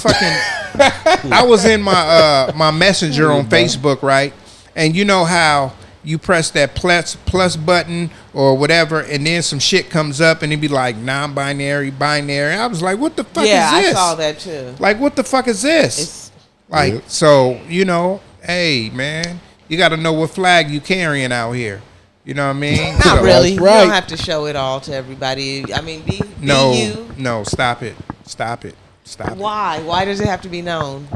my messenger on Facebook, right? And you know how you press that plus button or whatever, and then some shit comes up and it'd be like non-binary, binary. I was like, what the fuck is this? Yeah, I saw that too. Like, what the fuck is this? So, hey, man, you got to know what flag you carrying out here. You know what I mean? Not really. You right. don't have to show it all to everybody. I mean, be you. No, stop it. Why? Why does it have to be known?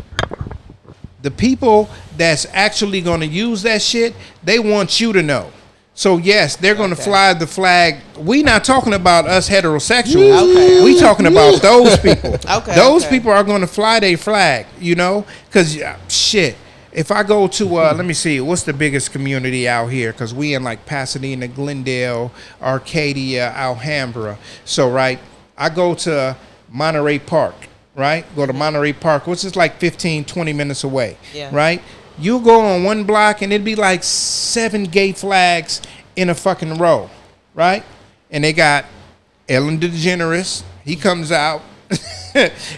The people that's actually going to use that shit, they want you to know. So yes, they're going to fly the flag. We not talking about us heterosexuals. Okay. We talking about those people. Those Okay. people are going to fly their flag, because shit. If I go to, let me see, what's the biggest community out here? Because we in like Pasadena, Glendale, Arcadia, Alhambra. So, right, I go to Monterey Park, right? Go to Monterey Park, which is like 15, 20 minutes away, right? You go on one block and it'd be like 7 gay flags in a fucking row, right? And they got Ellen DeGeneres. He comes out.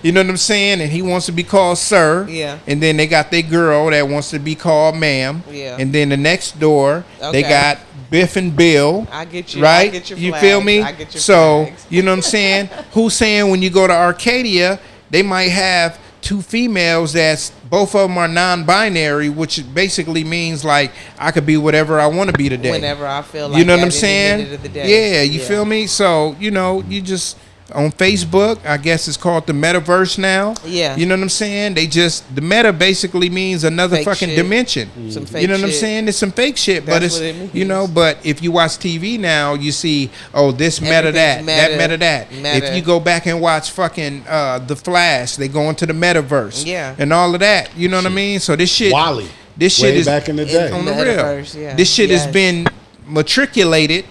You know what I'm saying? And he wants to be called sir. Yeah. And then they got their girl that wants to be called ma'am. Yeah. And then the next door, they got Biff and Bill. I get you. Right? I get your you flags. feel me? I get your so, flags. you know what I'm saying? Who's saying when you go to Arcadia, they might have 2 females that's both of them are non-binary, which basically means like I could be whatever I want to be today. Whenever I feel like you know what at I'm any saying? minute of the day. Yeah, you feel me? So, you just on Facebook, I guess it's called the metaverse now. Yeah. You know what I'm saying? The meta basically means another Fake fucking shit. dimension. Some fake You know what I'm shit. saying? It's some fake shit, but That's it's, what it means. but if you watch TV now, you see, this meta that, Everything's that meta, meta that. meta. If you go back and watch fucking The Flash, they go into the metaverse. Yeah. And all of that. You know what I mean? So this shit. Wally. This shit Way is back in the day. on the Metaverse, real. yeah. This shit has Yes. been matriculated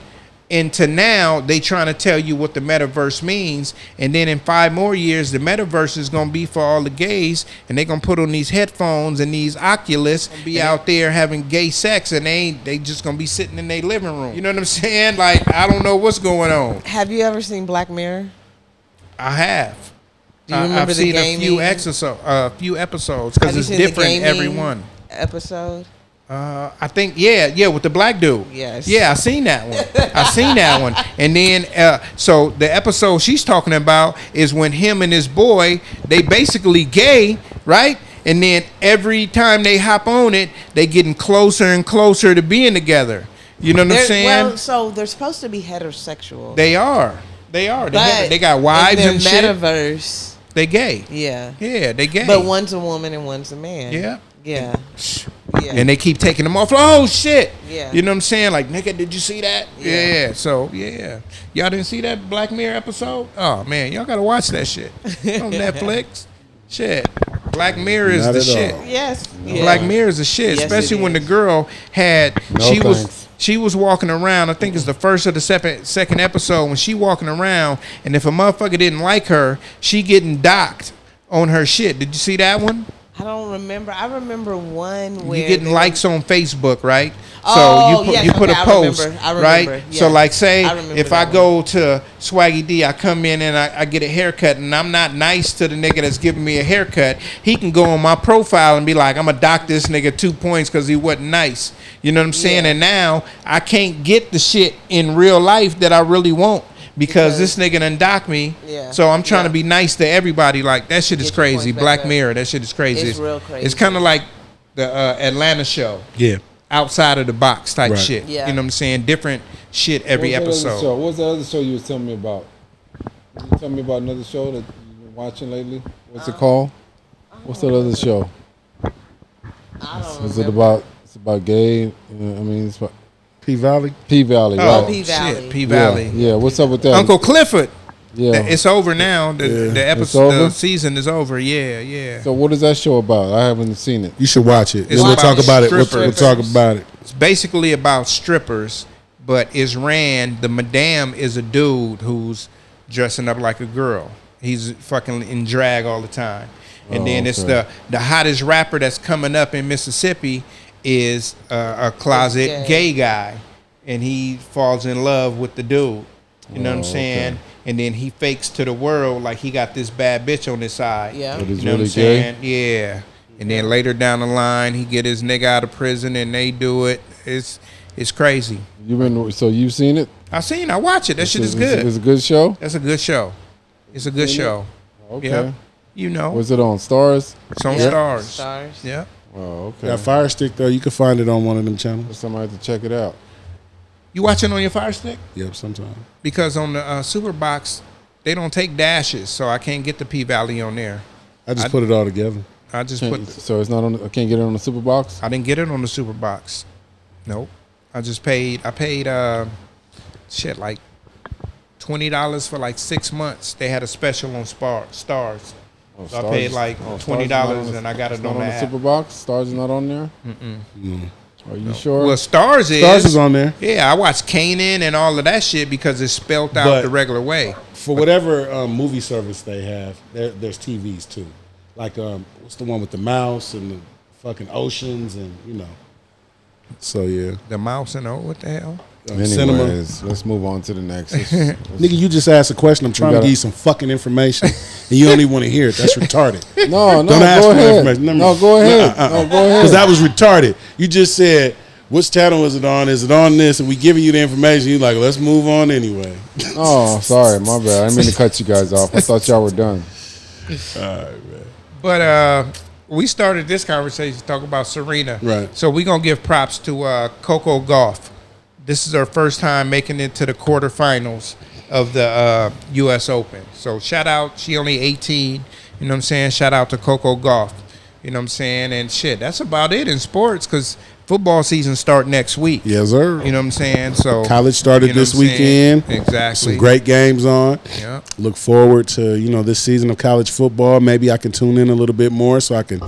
into now they trying to tell you what the metaverse means, and then in 5 more years the metaverse is gonna be for all the gays, and they gonna put on these headphones and these Oculus and be out there having gay sex, and they just gonna be sitting in their living room. You know what I'm saying? Like, I don't know what's going on. Have you ever seen Black Mirror? I have. Do you remember I've the seen gaming? a few episodes because Have you it's seen the different every gaming one. episode? I think with the black dude. Yes. Yeah, I seen that one. And then so the episode she's talking about is when him and his boy, they basically gay, right? And then every time they hop on it, they getting closer and closer to being together. You know what I'm saying? Well, so they're supposed to be heterosexual. They are. They But got wives in and their shit. metaverse. They gay. Yeah. Yeah, they gay. But one's a woman and one's a man. Yeah. Yeah. Yeah. And they keep taking them off. Oh shit! Yeah. You know what I'm saying? Like, nigga, did you see that? Yeah. So yeah, y'all didn't see that Black Mirror episode? Oh man, y'all gotta watch that shit on Netflix. Shit, Black Mirror is Not the at shit. all. Yes. Yeah. Black Mirror is the shit, Yes, especially it when the is. girl had No thanks. she was walking around. I think it's the first or the second episode when she walking around, and if a motherfucker didn't like her, she getting docked on her shit. Did you see that one? I don't remember. I remember one where You getting they likes on Facebook, right? Oh, so yes, you put okay, a I post, remember, I right? remember, So yes. like, say I remember if I that go to Swaggy D, I come in and I get a haircut, and I'm not nice to the nigga that's giving me a haircut. He can go on my profile and be like, I'm gonna dock this nigga 2 points because he wasn't nice. You know what I'm saying? Yeah. And now I can't get the shit in real life that I really want because this nigga done docked me. Yeah. So I'm trying Yeah. to be nice to everybody. Like, that shit is Get your crazy. points back Black up. Mirror, that shit is crazy. It's real crazy. It's kind of like the Atlanta show. Yeah. Outside of the box type Right. shit. Yeah. You know what I'm saying? Different shit every episode. What was the other show you was telling me about? You tell me about another show that you've been watching lately? What's it called? What's that other show? I don't Is it remember. about? It's about gay. I mean, it's about P Valley. P Valley, Oh, right? P Valley. shit. P Valley. Yeah. What's up with that? Uncle Clifford. Yeah. It's over now. The It's episode, over? the season is over. Yeah. So what is that show about? I haven't seen it. You should watch it. It's We'll about talk about it. We'll strippers. talk about it. It's basically about strippers, but it's ran. The madame is a dude who's dressing up like a girl. He's fucking in drag all the time. And then it's okay. the hottest rapper that's coming up in Mississippi is a closet gay guy, and he falls in love with the dude. You know what I'm saying? okay. And then he fakes to the world like he got this bad bitch on his side. Yeah. But You he's know what I'm really gay? saying? Yeah. And then later down the line, he get his nigga out of prison, and they do it. It's crazy. So you've seen it? I watch it. That shit is good. It's a good show. That's a good show. It's a good show. Okay. Yep. You know, Was it on Stars? it's on Yeah. Stars. Stars. Yeah. Oh, okay. That Fire Stick though, you can find it on one of them channels. Somebody have to check it out. You watching on your Fire Stick? Yep, sometime. Because on the Super Box, they don't take dashes, so I can't get the P Valley on there. I just put it all together. I just put. So it's not on. I can't get it on the Super Box. I didn't get it on the Super Box. Nope. I just paid. I paid shit like $20 for like 6 months. They had a special on Stars. Oh, So I paid like Stars is $20 not on the- and I got it it's not on the the app. Super Box. Stars is not on there. Are you sure? Well, Stars is. Stars is on there. Yeah, I watched Kanan and all of that shit because it's spelled out But- the regular way. For whatever movie service they have, there's TVs too. Like what's the one with the mouse and the fucking oceans and you know. So yeah, The mouse and what the hell? cinema. Anyways, let's move on to the next. Nigga, you just asked a question. I'm trying to gotta- give you some fucking information, and you don't even want to hear it. That's retarded. No, Don't ask go for ahead. information. No, go ahead. No, go ahead. Because that was retarded. You just said, which channel is it on? Is it on this? And we giving you the information. You like, let's move on anyway. Oh, sorry, my bad. I didn't mean to cut you guys off. I thought y'all were done. But we started this conversation talking about Serena. Right. So we're going to give props to Coco Gauff. This is her first time making it to the quarterfinals of the U.S. Open. So shout out. She only 18. You know what I'm saying? Shout out to Coco Gauff. You know what I'm saying? And shit, that's about it in sports because football season start next week. Yes, sir. You know what I'm saying? So College started you know this what I'm saying? weekend. Exactly. Some great games on. Yeah. Look forward to, this season of college football. Maybe I can tune in a little bit more so I can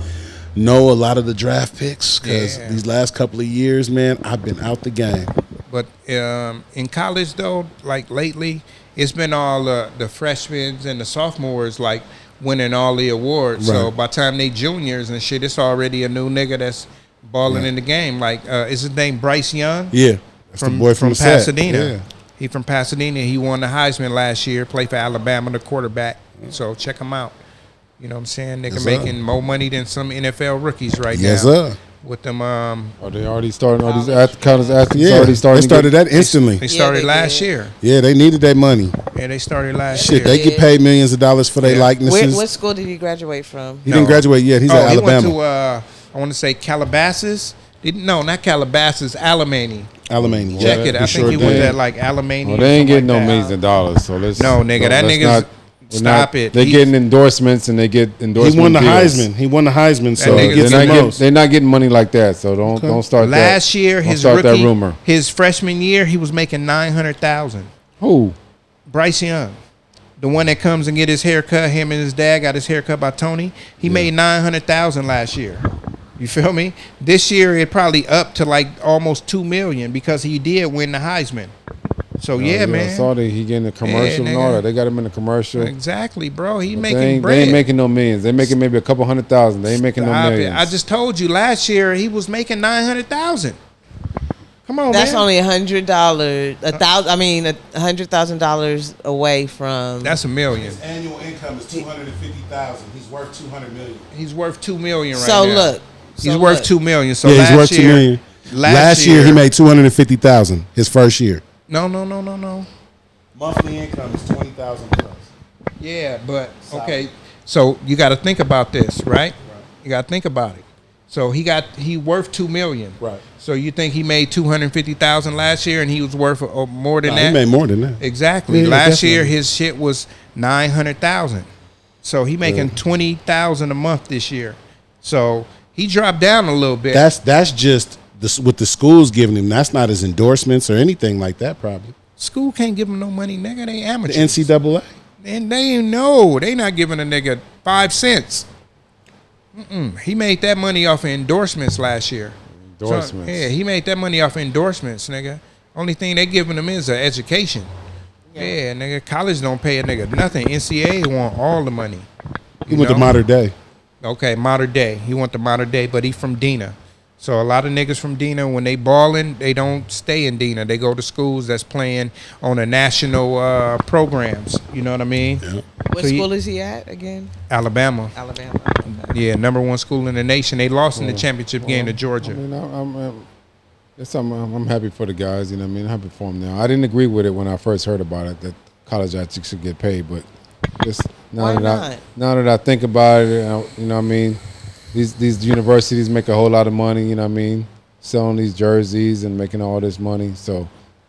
know a lot of the draft picks because Yeah. these last couple of years, man, I've been out the game. But in college, though, like lately, it's been all the freshmen and the sophomores, like, winning all the awards. So Right. by the time they juniors and shit, it's already a new nigga that's balling in the game. Like, is his name Bryce Young? Yeah. That's the boy from the set. Pasadena. Yeah. He from Pasadena. He won the Heisman last year, played for Alabama, the quarterback. So check him out. You know what I'm saying? Nigga Yes, making sir. more money than some NFL rookies right Yes, now. sir. With them, Are they already starting? Are these college athletes Yeah, already starting? they started that instantly. they started they last did. year. Yeah, they needed that money. Yeah, they started last Shit, year. they get paid millions of dollars for their Yeah. likenesses. What school did he graduate from? He didn't graduate yet. He's at he Alabama. went to I want to say Calabasas. No, not Calabasas. Alamany. Alamany. Check Yeah, it. I think sure he went did. at like Alamany. Well, or they ain't something getting no like that. millions of dollars. So let's No, nigga, that let's nigga's- we're stop it. They're He- getting endorsements and they get endorsement. He won the deals. Heisman. He won the Heisman, so nigga- he gets they're the not, most. they're not getting money like that. So don't start Last that. year, Don't his start rookie, that rumor. his freshman year, he was making $900,000. Who? Bryce Young, the one that comes and get his hair cut. Him and his dad got his hair cut by Tony. He made $900,000 last year. You feel me? This year it probably up to like almost $2 million because he did win the Heisman. So yeah, I man. saw that he getting a commercial and all nigga. that. They got him in a commercial. Exactly, bro. He But making they bread. ain't making no millions. They making maybe a couple $100,000. They ain't making no millions. I just told you last year he was making $900,000. Come on, That's man. only $100. $100,000 away from. That's $1 million. His annual income is $250,000. He's worth $200 million. He's worth $2 million right so now. look. He's so worth look. $2 million. So Yeah, last he's worth $2 year, million. Last year he made $250,000. His first year. No. monthly income is 20,000 plus. Yeah, but okay. So you got to think about this, right? You got to think about it. So he worth $2 million. Right. So you think he made $250,000 last year, and he was worth more than that? He made more than that. Exactly. Yeah, Last definitely. year his shit was $900,000. So he making $20,000 a month this year. So he dropped down a little bit. That's just what the school's giving him. That's not his endorsements or anything like that. Probably School can't give him no money, nigga. They the amateurs. NCAA. And they know they not giving a nigga 5 cents. He made that money off of endorsements last year. Endorsements. So, yeah, he made that money off of endorsements, nigga. Only thing they giving him is an education. Yeah, nigga. College don't pay a nigga nothing. NCAA want all the money. He went to modern day. Okay, modern day. He want the modern day, but he from Dina. So a lot of niggas from Dina, when they balling, they don't stay in Dina. They go to schools that's playing on the national programs. You know what I mean? Yeah. What school is he at again? Alabama. Alabama. Okay. Yeah, #1 school in the nation. They lost in the championship game to Georgia. I mean, I'm happy for the guys. You know what I mean? I'm happy for them now. I didn't agree with it when I first heard about it, that college athletes should get paid. But just Why not? now that I think about it, you know what I mean? These universities make a whole lot of money, you know what I mean? Selling these jerseys and making all this money. So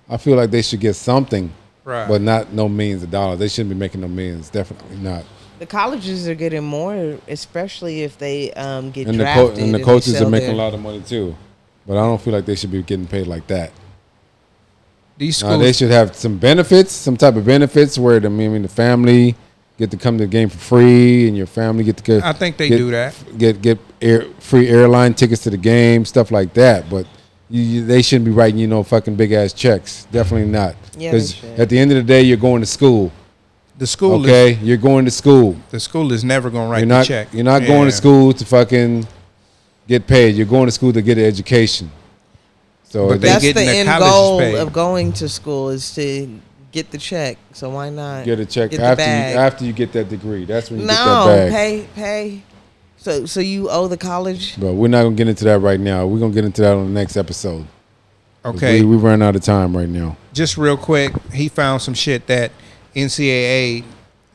I feel like they should get something, Right. but not no millions of dollars. They shouldn't be making no millions. Definitely not. The colleges are getting more, especially if they get And drafted. the they coaches sell are making their- a lot of money too. But I don't feel like they should be getting paid like that. These schools, They should have some benefits, some type of benefits where the family get to come to the game for free, and your family get to get. I think they do that. Get free airline tickets to the game, stuff like that. But they shouldn't be writing fucking big ass checks. Definitely not. Yeah, they Because should. at the end of the day, you're going to school. The school Okay, you're going to school. the school is never gonna write You're not. the check. You're not going to Yeah. school to fucking get paid. You're going to school to get an education. So But they That's getting the their end colleges goal paid. of going to school is to get the check. So why not get a check get the after bag? after you get that degree. That's when you get No, that bag. pay. So you owe the college. But we're not gonna get into that right now. We're gonna get into that on the next episode. 'Cause Okay, we ran out of time right now. just real quick, he found some shit that NCAA,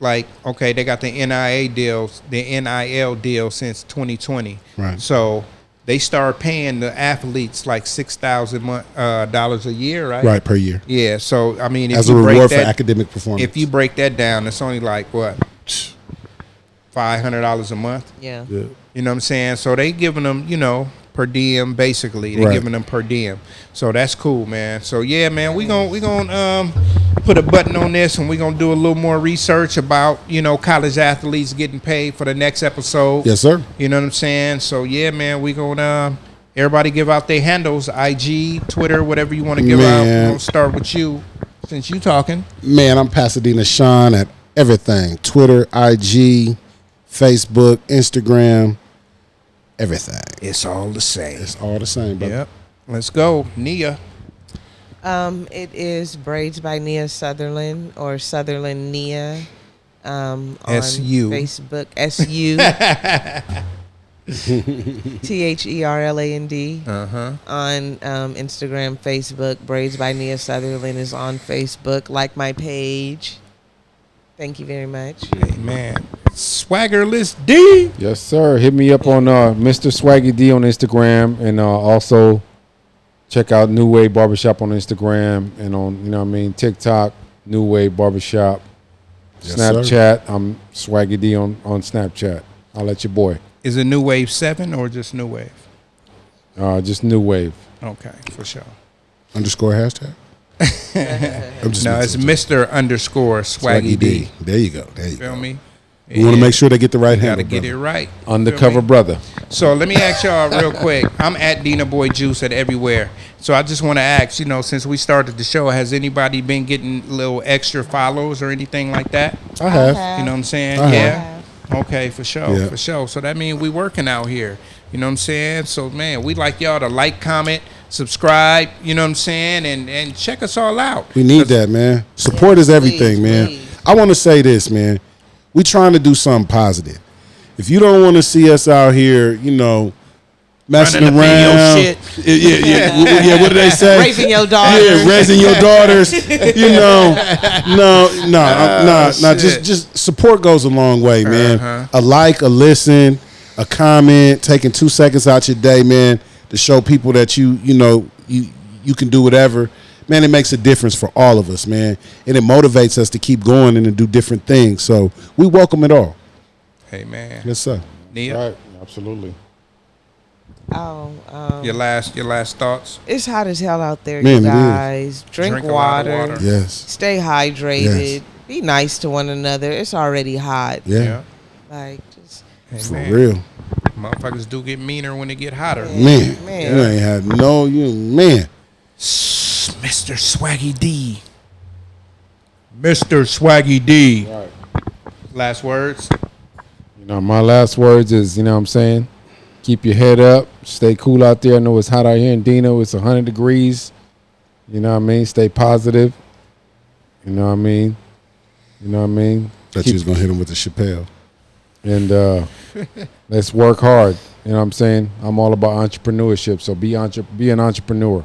like, okay, they got the NIL deal since 2020. Right. So they start paying the athletes like $6,000 a year, right? Right, per year. Yeah. So I mean, if As a you break reward for that, academic performance. if you break that down, it's only like what, $500 a month. Yeah. Yeah. You know what I'm saying? So they giving them, per diem basically. They Right. giving them per diem. So that's cool, man. So yeah, man, we gonna put a button on this, and we gonna do a little more research about college athletes getting paid for the next episode. Yes, sir. You know what I'm saying? So yeah, man, we gonna everybody give out their handles, IG, Twitter, whatever you want to give out. Man. We're gonna start with you since you talking. Man, I'm Pasadena Sean at everything. Twitter, IG, Facebook, Instagram, everything. It's all the same. It's all the same, brother. Yep. Let's go, Nia. It is Braids by Nia Sutherland or Sutherland Nia. On SU. Facebook. SU. THERLAND. On Instagram, Facebook. Braids by Nia Sutherland is on Facebook. Like my page. Thank you very much. Man. Swaggerless D. Yes, sir. Hit me up on Mr. Swaggy D on Instagram, and also check out Nuwave Barbershop on Instagram and on TikTok, Nuwave Barbershop, Yes, Snapchat. I'm Swaggy D on Snapchat. I'll let your boy. Is it New Wave 7 or just New Wave? Just Nuwave. Okay, for sure. Underscore hashtag. I'm just No, it's Mr. _ Swaggy D. There you go. There you Feel go. me? You want to make sure they get the right You handle, gotta get brother. it right. Undercover Feel me? brother. So let me ask y'all real quick. I'm at Dina Boy Juice at everywhere. So I just want to ask, since we started the show, has anybody been getting little extra follows or anything like that? I have. You know what I'm saying? I Yeah. Okay, for sure, Yeah. for sure. So that means we working out here. You know what I'm saying? So man, we like y'all to like, comment, subscribe. You know what I'm saying? And check us all out. We need that, man. Support is everything, please, man. please. I want to say this, man. We trying to do something positive. If you don't want to see us out here, messing Running up in your around. shit. Yeah. What do they say? Raping your daughter. Yeah, raising your daughters. You know, no. shit. Just support goes a long way, man. A like, a listen, a comment, taking 2 seconds out your day, man, to show people that you can do whatever. Man, it makes a difference for all of us, man, and it motivates us to keep going and to do different things. So we welcome it all. Hey, man. Yes, sir. Nia, Right, absolutely. your last thoughts? It's hot as hell out there, Man, you it is. guys. Drink Drink a lot of water. water. Yes. Stay hydrated. Yes. Be nice to one another. It's already hot. Yeah. Like, just Hey, For man. real. Motherfuckers do get meaner when they get hotter. Man. Man. You ain't had man. Mr. Swaggy D. Mr. Swaggy D. Right. Last words. You know, my last words is, you know what I'm saying? Keep your head up. Stay cool out there. I know it's hot out here in Dino. It's 100 degrees. You know what I mean? Stay positive. You know what I mean? Thought you was going to hit him with the Chappelle. And let's work hard. You know what I'm saying? I'm all about entrepreneurship. So be an entrepreneur.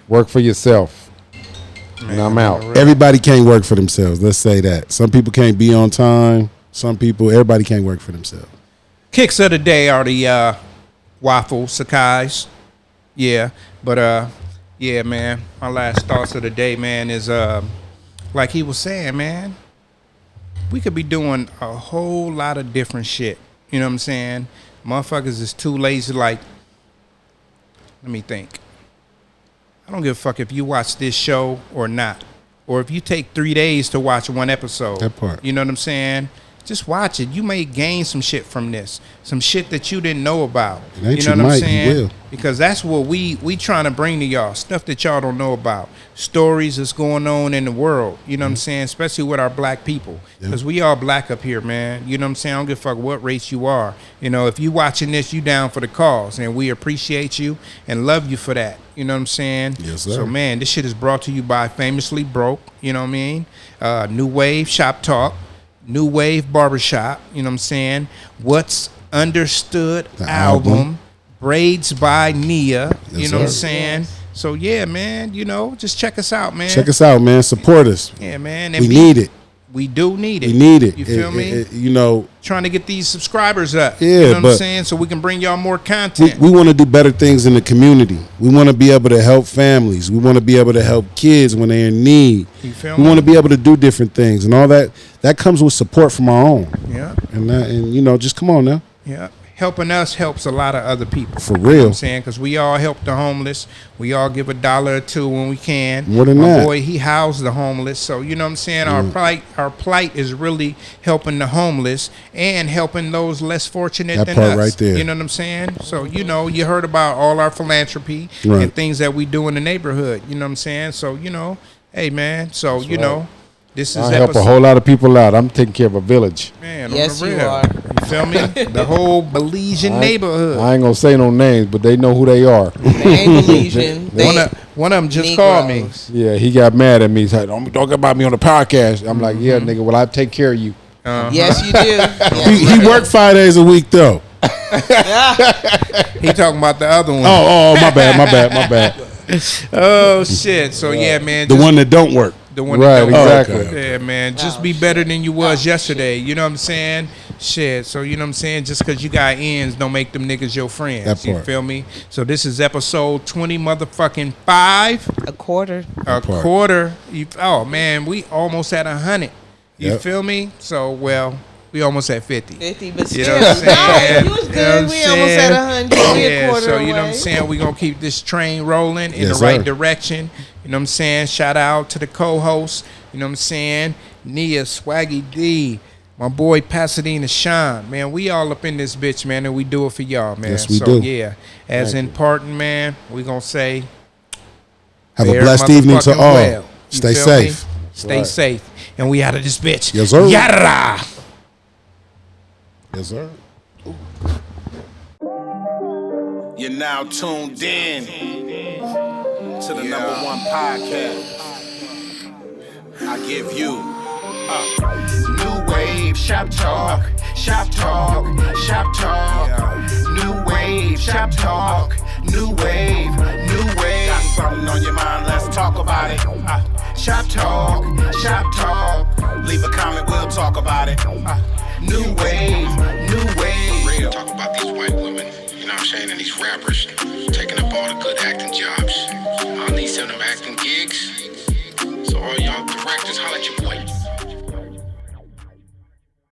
Work for yourself. And I'm out. Everybody can't work for themselves. Let's say that. Some people can't be on time. Everybody can't work for themselves. Kicks of the day are the waffle sakais. Yeah. But yeah, man. My last thoughts of the day, man, is like he was saying, man, we could be doing a whole lot of different shit. You know what I'm saying? Motherfuckers is too lazy. Like, let me think. I don't give a fuck if you watch this show or not. Or if you take 3 days to watch one episode. That part. You know what I'm saying? Just watch it. You may gain some shit from this. Some shit that you didn't know about. It ain't You know you what I'm might, you saying? will. Because that's what we trying to bring to y'all. Stuff that y'all don't know about. Stories that's going on in the world. You know what I'm saying? Especially with our black people. Because we all black up here, man. You know what I'm saying? I don't give a fuck what race you are. You know, if you watching this, you down for the cause. And we appreciate you and love you for that. You know what I'm saying? Yes, sir. So, man, this shit is brought to you by Famously Broke. You know what I mean? Nuwave Shop Talk. Nuwave Barbershop. You know what I'm saying? What's Understood The album. album. Braids by Nia. Yes, You know what I'm sir. saying? So, yeah, man, you know, just check us out, man. Check us out, man. Support us. Yeah, man. We need it. We do need it. We need it. You feel me? You know, Trying to get these subscribers up. Yeah, You know what I'm but saying? So we can bring y'all more content. we want to do better things in the community. We want to be able to help families. We want to be able to help kids when they're in need. You feel We me? want to be able to do different things, and all that comes with support from our own. Yeah. And you know, just come on now. Yeah. Helping us helps a lot of other people. For You know real. what I'm saying? Because we all help the homeless. We all give $1 or $2 when we can. More than My that. boy, he housed the homeless. So, you know what I'm saying? Our plight is really helping the homeless and helping those less fortunate That than part us. right there. You know what I'm saying? So, you know, you heard about all our philanthropy Right. and things that we do in the neighborhood. You know what I'm saying? So, you know, hey, man. So, you know, this is I help a whole lot of people out. I'm taking care of a village. Man, Yes, on the you real. are. You feel me? The whole Belizean neighborhood. I ain't gonna say no names, but they know who they are. They ain't Belizean. One of them just called me. Negroes. Yeah, he got mad at me. He said, "Don't talk about me on the podcast." I'm like, "Yeah, nigga. Well, I take care of you." Yes, you do. Yes, He worked 5 days a week though. He talking about the other one. Oh, my bad. Oh, shit. So yeah, man. The just one that don't work. the one Right, that don't work. exactly. Yeah, man. Just be better than you was yesterday. You know what I'm saying? Shit. So you know what I'm saying? Just because you got ends don't make them niggas your friends. That You part. feel me? So this is episode 20 motherfucking 5. a quarter. A part. quarter. Oh man, we almost at 100. You Yep. feel me? So well, we almost at 50. 50, but You still. know what I'm saying? No, you was You know what good. I'm We almost at saying? 100. We a Yeah, quarter so you know what I'm away. saying? We're gonna keep this train rolling in Yes, the right sir. direction. You know what I'm saying? Shout out to the co-host. You know what I'm saying? Nia, Swaggy D, my boy Pasadena Sean. Man, we all up in this bitch, man, and we do it for y'all, man. Yes, we so do. yeah, as in parting, man, we gonna say Have a fare blessed evening to motherfucking all. well. You Stay feel me? safe. Stay safe. And we out of this bitch. Yes, sir. Yada! Yes, sir. You're now tuned in to the #1 podcast. I give you New wave, shop talk, shop talk, shop talk. New wave, Shop talk, new wave, new wave. Got something on your mind, let's talk about it. Shop talk, leave a comment, we'll talk about it. New wave, new wave. Real. Talk about these white women, you know what I'm saying, and these rappers taking up all the good acting jobs. I need some of them acting gigs. So all y'all directors, holla at your